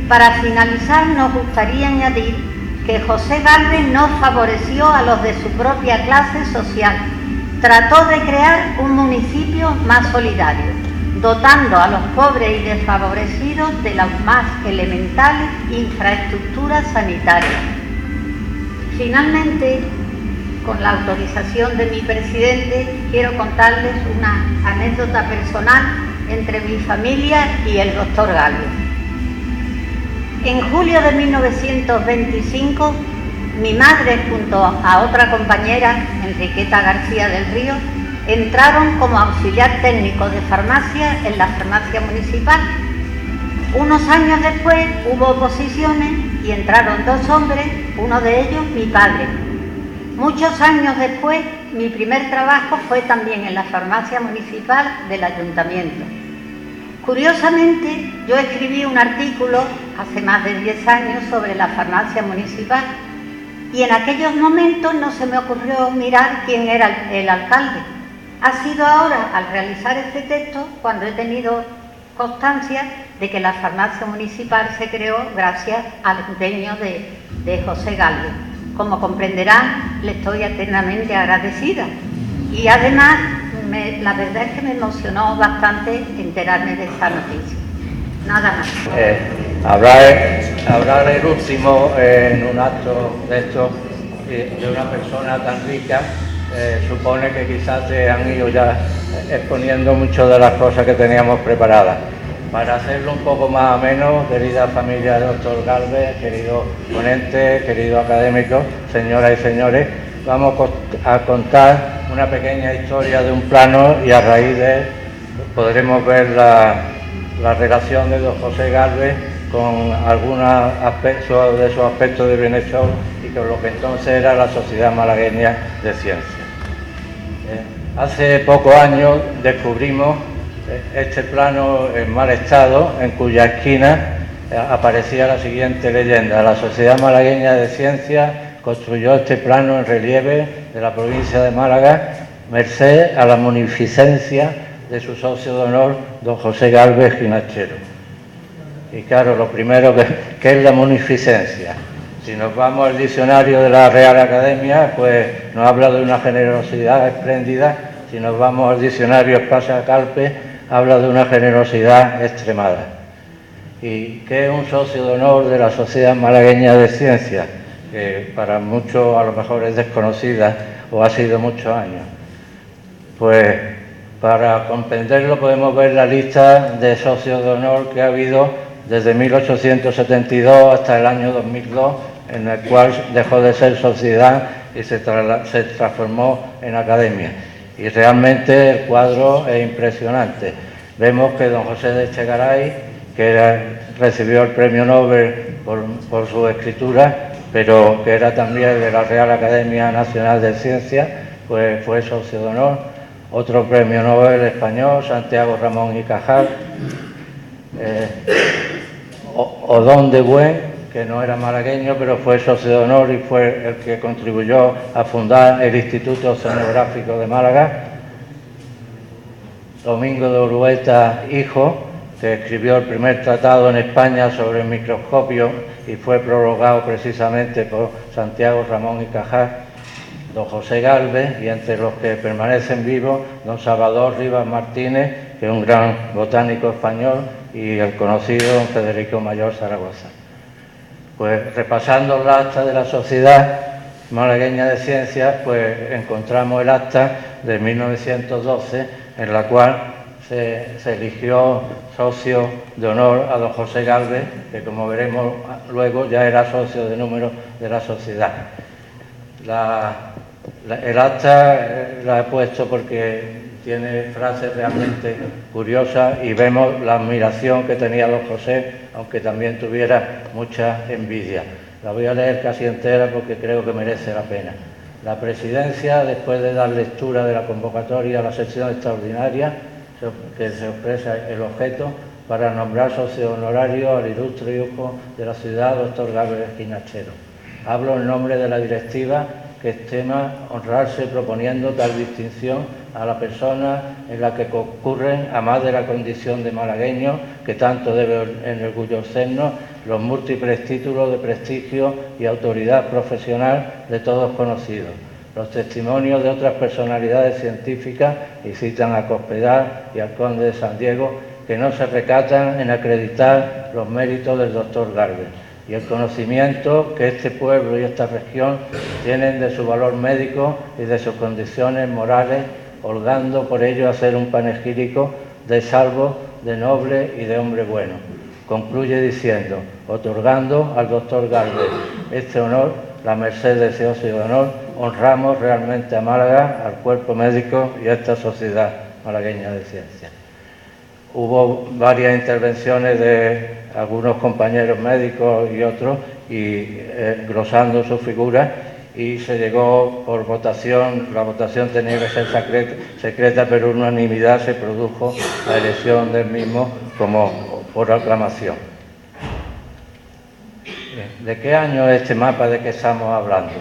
Para finalizar, nos gustaría añadir que José Gálvez no favoreció a los de su propia clase social. Trató de crear un municipio más solidario, dotando a los pobres y desfavorecidos de las más elementales infraestructuras sanitarias. Finalmente, con la autorización de mi presidente, quiero contarles una anécdota personal entre mi familia y el doctor Gálvez. En julio de 1925, mi madre junto a otra compañera, Enriqueta García del Río, entraron como auxiliar técnico de farmacia en la farmacia municipal. Unos años después hubo oposiciones y entraron dos hombres, uno de ellos mi padre. Muchos años después, mi primer trabajo fue también en la farmacia municipal del ayuntamiento. Curiosamente, yo escribí un artículo hace más de 10 años sobre la farmacia municipal y en aquellos momentos no se me ocurrió mirar quién era el alcalde. Ha sido ahora, al realizar este texto, cuando he tenido constancia de que la farmacia municipal se creó gracias al empeño de José Gálvez. Como comprenderán, le estoy eternamente agradecida y además la verdad es que me emocionó bastante enterarme de esta noticia. Nada más. Hablar el último en un acto de esto de una persona tan rica supone que quizás se han ido ya exponiendo muchas de las cosas que teníamos preparadas. Para hacerlo un poco más ameno, querida familia del doctor Gálvez, queridos ponentes, queridos académicos, señoras y señores, vamos a contar una pequeña historia de un plano y a raíz de él podremos ver la relación de don José Gálvez con algunos aspectos de esos aspectos de bienhechor y con lo que entonces era la Sociedad Malagueña de Ciencias. Hace pocos años descubrimos este plano en mal estado, en cuya esquina aparecía la siguiente leyenda: la Sociedad Malagueña de Ciencias construyó este plano en relieve de la provincia de Málaga, merced a la munificencia de su socio de honor, don José Gálvez Ginachero. Y claro, lo primero que es la munificencia. Si nos vamos al diccionario de la Real Academia, pues nos habla de una generosidad espléndida. Si nos vamos al diccionario Espasa Calpe, habla de una generosidad extremada. ¿Y qué es un socio de honor de la Sociedad Malagueña de Ciencias? Que para muchos a lo mejor es desconocida o ha sido muchos años. Pues para comprenderlo podemos ver la lista de socios de honor que ha habido desde 1872 hasta el año 2002, en el cual dejó de ser sociedad y se transformó en academia. Y realmente el cuadro es impresionante. Vemos que don José de Echegaray, que recibió el premio Nobel por su escritura, pero que era también de la Real Academia Nacional de Ciencias, pues fue socio de honor. Otro premio Nobel español, Santiago Ramón y Cajal. Odón de Buen, que no era malagueño, pero fue socio de honor y fue el que contribuyó a fundar el Instituto Oceanográfico de Málaga. Domingo de Urueta, hijo, que escribió el primer tratado en España sobre el microscopio y fue prologado precisamente por Santiago Ramón y Cajal. Don José Gálvez, y entre los que permanecen vivos, don Salvador Rivas Martínez, que es un gran botánico español, y el conocido don Federico Mayor Zaragoza. Pues repasando el acta de la Sociedad Malagueña de Ciencias, pues encontramos el acta de 1912, en la cual se eligió socio de honor a don José Gálvez, que como veremos luego ya era socio de número de la sociedad. El acta la he puesto porque tiene frases realmente curiosas y vemos la admiración que tenía don José, aunque también tuviera mucha envidia. La voy a leer casi entera porque creo que merece la pena. La Presidencia, después de dar lectura de la convocatoria a la sesión extraordinaria, que se expresa el objeto, para nombrar socio honorario al ilustre hijo de la ciudad, doctor Galvez Ginachero. Hablo en nombre de la directiva que estima honrarse proponiendo tal distinción a la persona en la que concurren, a más de la condición de malagueño, que tanto debe enorgullecernos, los múltiples títulos de prestigio y autoridad profesional de todos conocidos. Los testimonios de otras personalidades científicas, y citan a Cospedal y al conde de San Diego, que no se recatan en acreditar los méritos del doctor Galvez, y el conocimiento que este pueblo y esta región tienen de su valor médico y de sus condiciones morales, holgando por ello a ser un panegírico de salvo, de noble y de hombre bueno. Concluye diciendo, otorgando al doctor Galvez este honor, la merced de ese ocio de honor, honramos realmente a Málaga, al cuerpo médico y a esta sociedad malagueña de ciencia. Hubo varias intervenciones de algunos compañeros médicos y otros, y glosando su figura, y se llegó por votación, la votación tenía que ser secreta, pero unanimidad se produjo la elección del mismo como por aclamación. ¿De qué año es este mapa de que estamos hablando?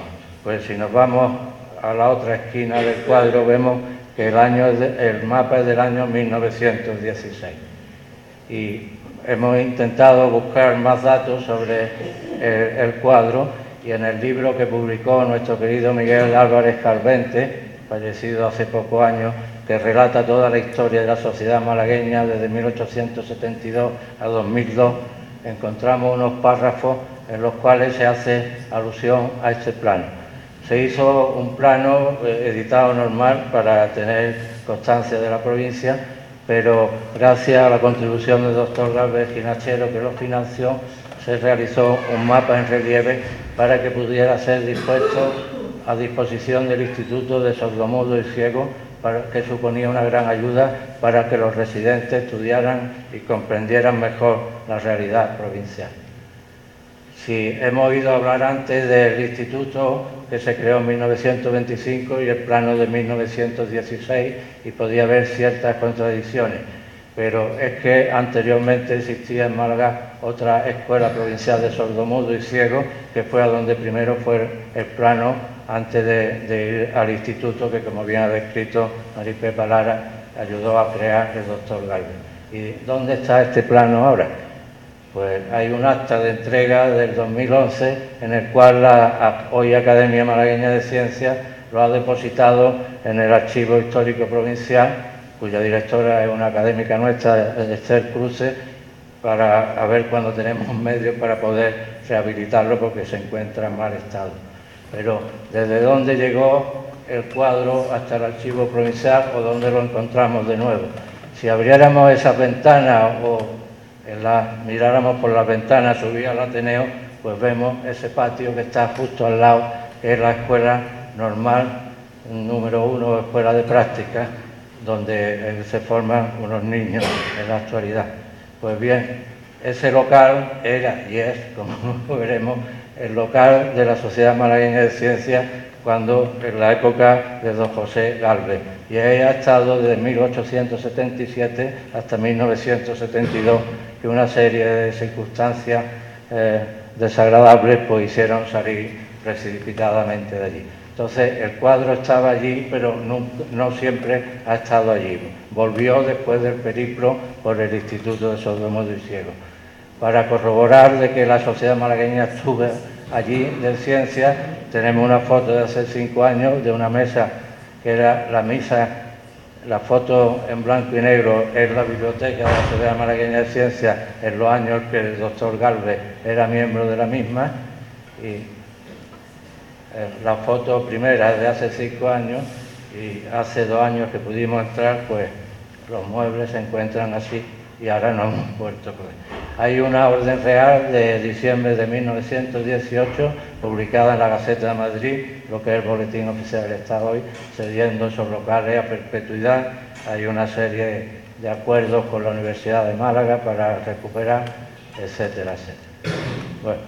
Pues si nos vamos a la otra esquina del cuadro vemos que el mapa es del año 1916 y hemos intentado buscar más datos sobre el cuadro, y en el libro que publicó nuestro querido Miguel Álvarez Calvente, fallecido hace pocos años, que relata toda la historia de la sociedad malagueña desde 1872 a 2002, encontramos unos párrafos en los cuales se hace alusión a este plano. Se hizo un plano editado normal para tener constancia de la provincia, pero gracias a la contribución del doctor Galvez Ginachero, que lo financió, se realizó un mapa en relieve para que pudiera ser dispuesto a disposición del Instituto de Sordomudos y Ciegos, que suponía una gran ayuda para que los residentes estudiaran y comprendieran mejor la realidad provincial. Si hemos oído hablar antes del instituto que se creó en 1925 y el plano de 1916, y podía haber ciertas contradicciones, pero es que anteriormente existía en Málaga otra escuela provincial de sordomudos y ciegos, que fue a donde primero fue el plano antes de ir al instituto que, como bien ha descrito Maripepa Lara, ayudó a crear el doctor Galvez. ¿Y dónde está este plano ahora? Pues hay un acta de entrega del 2011 en el cual la hoy Academia Malagueña de Ciencias lo ha depositado en el Archivo Histórico Provincial, cuya directora es una académica nuestra, Esther Cruces, para ver cuándo tenemos medios para poder rehabilitarlo porque se encuentra en mal estado. Pero ¿desde dónde llegó el cuadro hasta el Archivo Provincial o dónde lo encontramos de nuevo? Si abriéramos esas ventanas o miráramos por las ventanas, subir al Ateneo, pues vemos ese patio que está justo al lado, que es la escuela normal, número 1, escuela de práctica, donde se forman unos niños en la actualidad. Pues bien, ese local era y es, como veremos, el local de la Sociedad Malagueña de Ciencias cuando en la época de don José Galvez, y ahí ha estado desde 1877 hasta 1972, que una serie de circunstancias desagradables pues hicieron salir precipitadamente de allí. Entonces el cuadro estaba allí, pero no siempre ha estado allí. Volvió después del periplo por el Instituto de Sordomudos y Ciegos. Para corroborar de que la Sociedad Malagueña estuvo allí de ciencias, tenemos una foto de hace 5 años de una mesa que era la misa. La foto en blanco y negro es la biblioteca de la Sociedad Malagueña de Ciencias en los años que el doctor Galvez era miembro de la misma, y la foto primera es de hace 5 años, y hace 2 años que pudimos entrar, pues los muebles se encuentran así y ahora no hemos vuelto. Hay una orden real de diciembre de 1918, publicada en la Gaceta de Madrid, lo que es el Boletín Oficial del Estado hoy, cediendo esos locales a perpetuidad. Hay una serie de acuerdos con la Universidad de Málaga para recuperar, etcétera, etcétera. Bueno,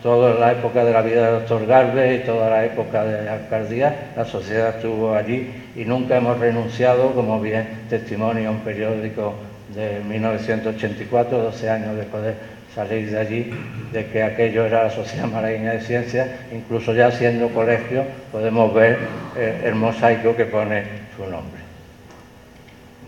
toda la época de la vida del doctor Galvez y toda la época de la alcaldía, la sociedad estuvo allí y nunca hemos renunciado, como bien testimonia un periódico de 1984, 12 años después de salir de allí, de que aquello era la Sociedad Malagueña de Ciencias. Incluso ya siendo colegio podemos ver el mosaico que pone su nombre.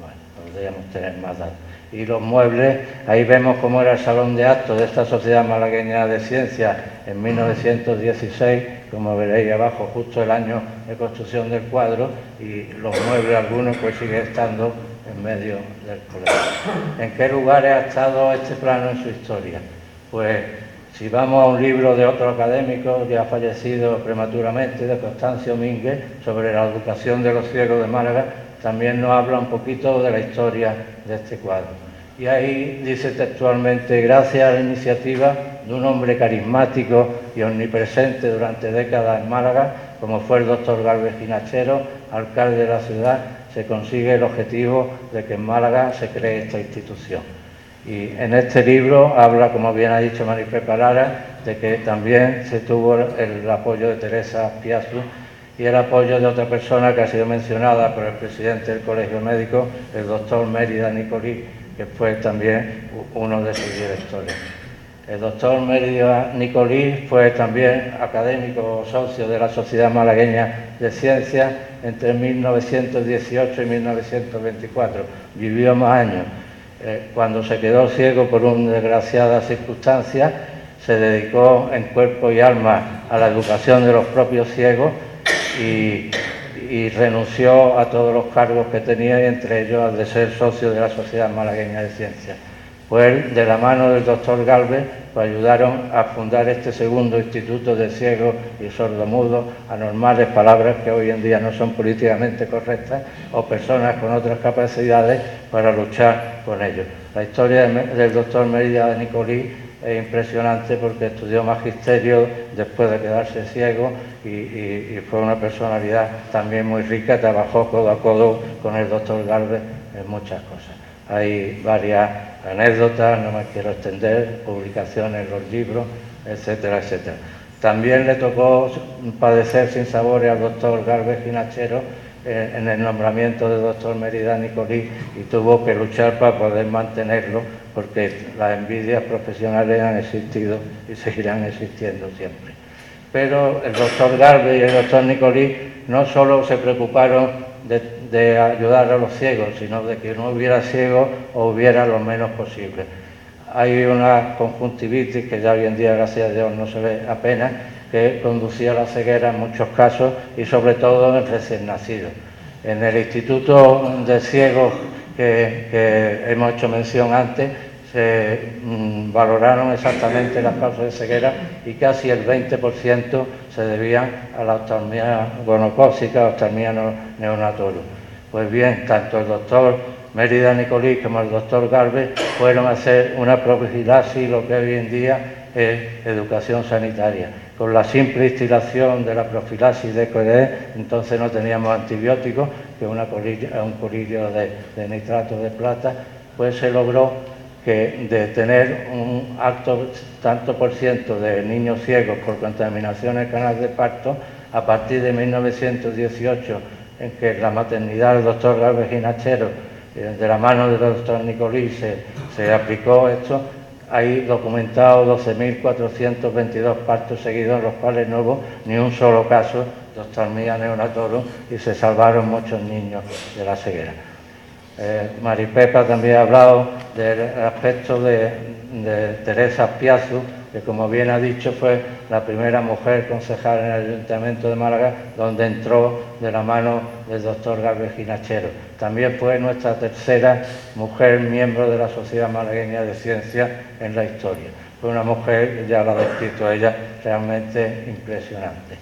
Bueno, podríamos tener más datos. Y los muebles, ahí vemos cómo era el salón de actos de esta Sociedad Malagueña de Ciencias en 1916, como veréis abajo, justo el año de construcción del cuadro, y los muebles algunos pues siguen estando en medio del colegio. ¿En qué lugares ha estado este plano en su historia? Pues si vamos a un libro de otro académico ya fallecido prematuramente, de Constancio Mínguez, sobre la educación de los ciegos de Málaga, también nos habla un poquito de la historia de este cuadro. Y ahí dice textualmente: gracias a la iniciativa de un hombre carismático y omnipresente durante décadas en Málaga, como fue el doctor Galvez Ginachero, alcalde de la ciudad, se consigue el objetivo de que en Málaga se cree esta institución. Y en este libro habla, como bien ha dicho Maripepa Lara, de que también se tuvo el apoyo de Teresa Piazzu y el apoyo de otra persona que ha sido mencionada por el presidente del Colegio Médico, el doctor Mérida Nicolí, que fue también uno de sus directores. El doctor Mérida Nicolí fue también académico socio de la Sociedad Malagueña de Ciencias entre 1918 y 1924. Vivió más años. Cuando se quedó ciego por una desgraciada circunstancia, se dedicó en cuerpo y alma a la educación de los propios ciegos y renunció a todos los cargos que tenía, y entre ellos al de ser socio de la Sociedad Malagueña de Ciencias. Pues de la mano del doctor Galvez pues ayudaron a fundar este segundo instituto de ciegos y sordomudos, anormales, palabras que hoy en día no son políticamente correctas, o personas con otras capacidades, para luchar con ellos. La historia del doctor Mérida de Nicolí es impresionante porque estudió magisterio después de quedarse ciego y fue una personalidad también muy rica, trabajó codo a codo con el doctor Galvez en muchas cosas. Hay varias anécdotas, no me quiero extender, publicaciones en los libros, etcétera, etcétera. También le tocó padecer sin sabores al doctor Galvez Ginachero en el nombramiento del doctor Mérida Nicolí, y tuvo que luchar para poder mantenerlo, porque las envidias profesionales han existido y seguirán existiendo siempre. Pero el doctor Galvez y el doctor Nicolí no solo se preocuparon de ayudar a los ciegos, sino de que no hubiera ciegos o hubiera lo menos posible. Hay una conjuntivitis que ya hoy en día, gracias a Dios, no se ve apenas, que conducía a la ceguera en muchos casos y sobre todo en recién nacidos. En el Instituto de Ciegos que hemos hecho mención antes, se valoraron exactamente las causas de ceguera y casi el 20% se debían a la oftalmia gonocócica, oftalmia neonatorum. Pues bien, tanto el doctor Mérida Nicolí como el doctor Galvez fueron a hacer una profilaxis, lo que hoy en día es educación sanitaria. Con la simple instalación de la profilaxis de ECODE, entonces no teníamos antibióticos, que es un colirio de nitrato de plata, pues se logró que de tener un alto tanto por ciento de niños ciegos por contaminación en canal de parto, a partir de 1918, en que la maternidad del doctor Galvez Ginachero, de la mano del doctor Nicolí, se aplicó esto. Hay documentados 12.422 partos seguidos, en los cuales no hubo ni un solo caso de oftalmia neonatorum y se salvaron muchos niños de la ceguera. Maripepa también ha hablado del aspecto de Teresa Piazzu, que como bien ha dicho fue la primera mujer concejal en el Ayuntamiento de Málaga, donde entró de la mano del doctor Galvez Ginachero. También fue nuestra tercera mujer miembro de la Sociedad Malagueña de Ciencias en la historia. Fue una mujer, ya lo ha descrito ella, realmente impresionante.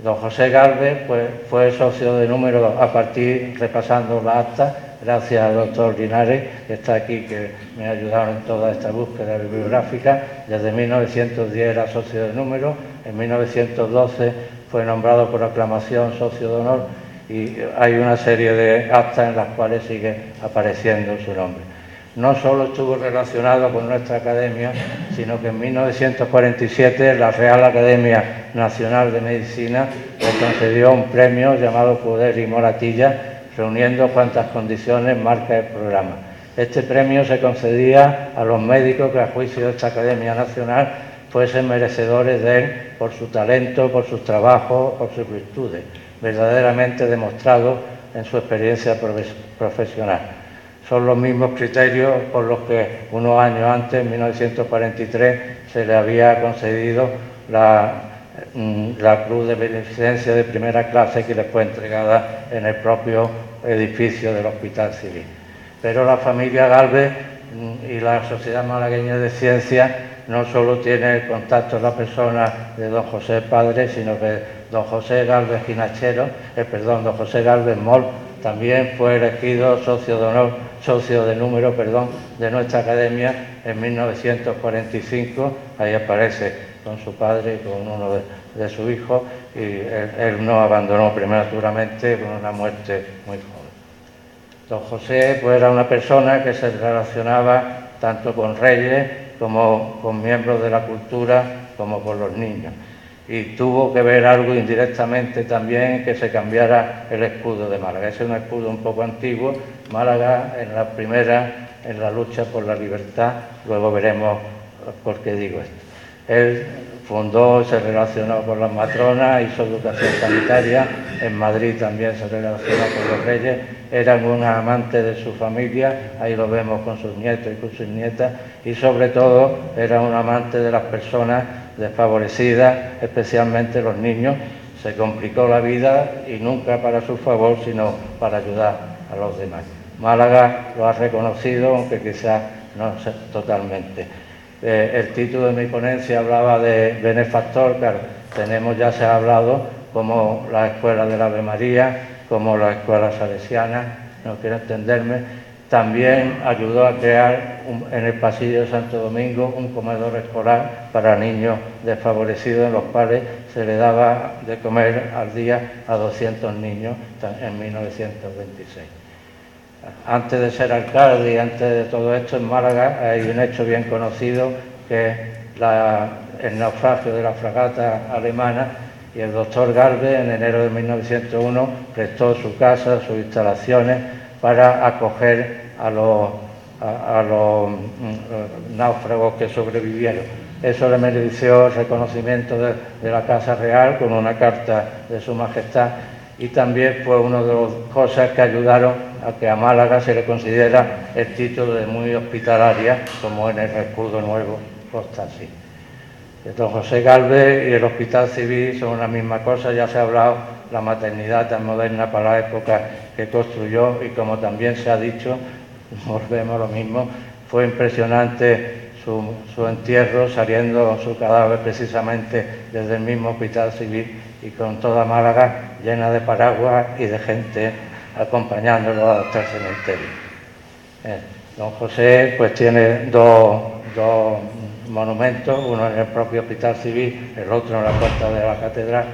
Don José Galvez pues, fue socio de número, a partir, repasando la acta, gracias al doctor Linares, que está aquí, que me ha ayudado en toda esta búsqueda bibliográfica. Desde 1910 era socio de número, en 1912 fue nombrado por aclamación socio de honor y hay una serie de actas en las cuales sigue apareciendo su nombre. No solo estuvo relacionado con nuestra academia, sino que en 1947 la Real Academia Nacional de Medicina le concedió un premio llamado Poder y Moratilla, reuniendo cuantas condiciones marca el programa. Este premio se concedía a los médicos que, a juicio de esta Academia Nacional, fuesen merecedores de él por su talento, por sus trabajos, por sus virtudes, verdaderamente demostrados en su experiencia profesional. Son los mismos criterios por los que unos años antes, en 1943, se le había concedido la Cruz de Beneficencia de primera clase, que le fue entregada en el propio edificio del Hospital Civil. Pero la familia Gálvez y la Sociedad Malagueña de Ciencias no solo tiene el contacto en la persona de don José padre, sino que don José Gálvez don José Gálvez Moll también fue elegido socio de número de nuestra academia en 1945. Ahí aparece con su padre y con uno de sus hijos, y él nos abandonó prematuramente con una muerte muy joven. Don José pues era una persona que se relacionaba tanto con reyes como con miembros de la cultura, como con los niños. Y tuvo que ver algo indirectamente también que se cambiara el escudo de Málaga. Ese es un escudo un poco antiguo. Málaga en la lucha por la libertad. Luego veremos por qué digo esto. Él fundó, se relacionó con las matronas, hizo educación sanitaria. En Madrid también se relacionó con los reyes. Era un amante de su familia, ahí lo vemos con sus nietos y con sus nietas, y sobre todo era un amante de las personas desfavorecidas, especialmente los niños. Se complicó la vida y nunca para su favor, sino para ayudar a los demás. Málaga lo ha reconocido, aunque quizás no totalmente. El título de mi ponencia hablaba de benefactor. Claro, ya se ha hablado como la Escuela del Ave María, como la Escuela Salesiana, no quiero entenderme. También ayudó a crear en el pasillo de Santo Domingo un comedor escolar para niños desfavorecidos, en los cuales se le daba de comer al día a 200 niños en 1926. Antes de ser alcalde y antes de todo esto, en Málaga hay un hecho bien conocido, que es el naufragio de la fragata alemana, y el doctor Gálvez en enero de 1901 prestó su casa, sus instalaciones, para acoger a los náufragos que sobrevivieron. Eso le mereció el reconocimiento de la Casa Real con una carta de Su Majestad, y también fue una de las cosas que ayudaron a que a Málaga se le considera el título de muy hospitalaria, como en el escudo nuevo consta así. Don José Gálvez y el Hospital Civil son una misma cosa. Ya se ha hablado la maternidad tan moderna para la época que construyó, y como también se ha dicho, volvemos a lo mismo, fue impresionante su entierro, saliendo su cadáver precisamente desde el mismo Hospital Civil, y con toda Málaga llena de paraguas y de gente acompañándolo hasta el cementerio. Don José pues tiene dos monumentos, uno en el propio Hospital Civil, el otro en la puerta de la catedral,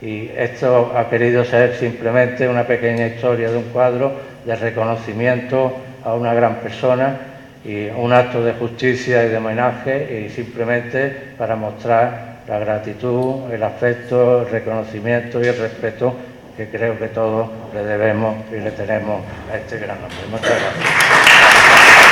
y esto ha querido ser simplemente una pequeña historia de un cuadro de reconocimiento a una gran persona y un acto de justicia y de homenaje, y simplemente para mostrar la gratitud, el afecto, el reconocimiento y el respeto que creo que todos le debemos y le tenemos a este gran hombre. Muchas gracias.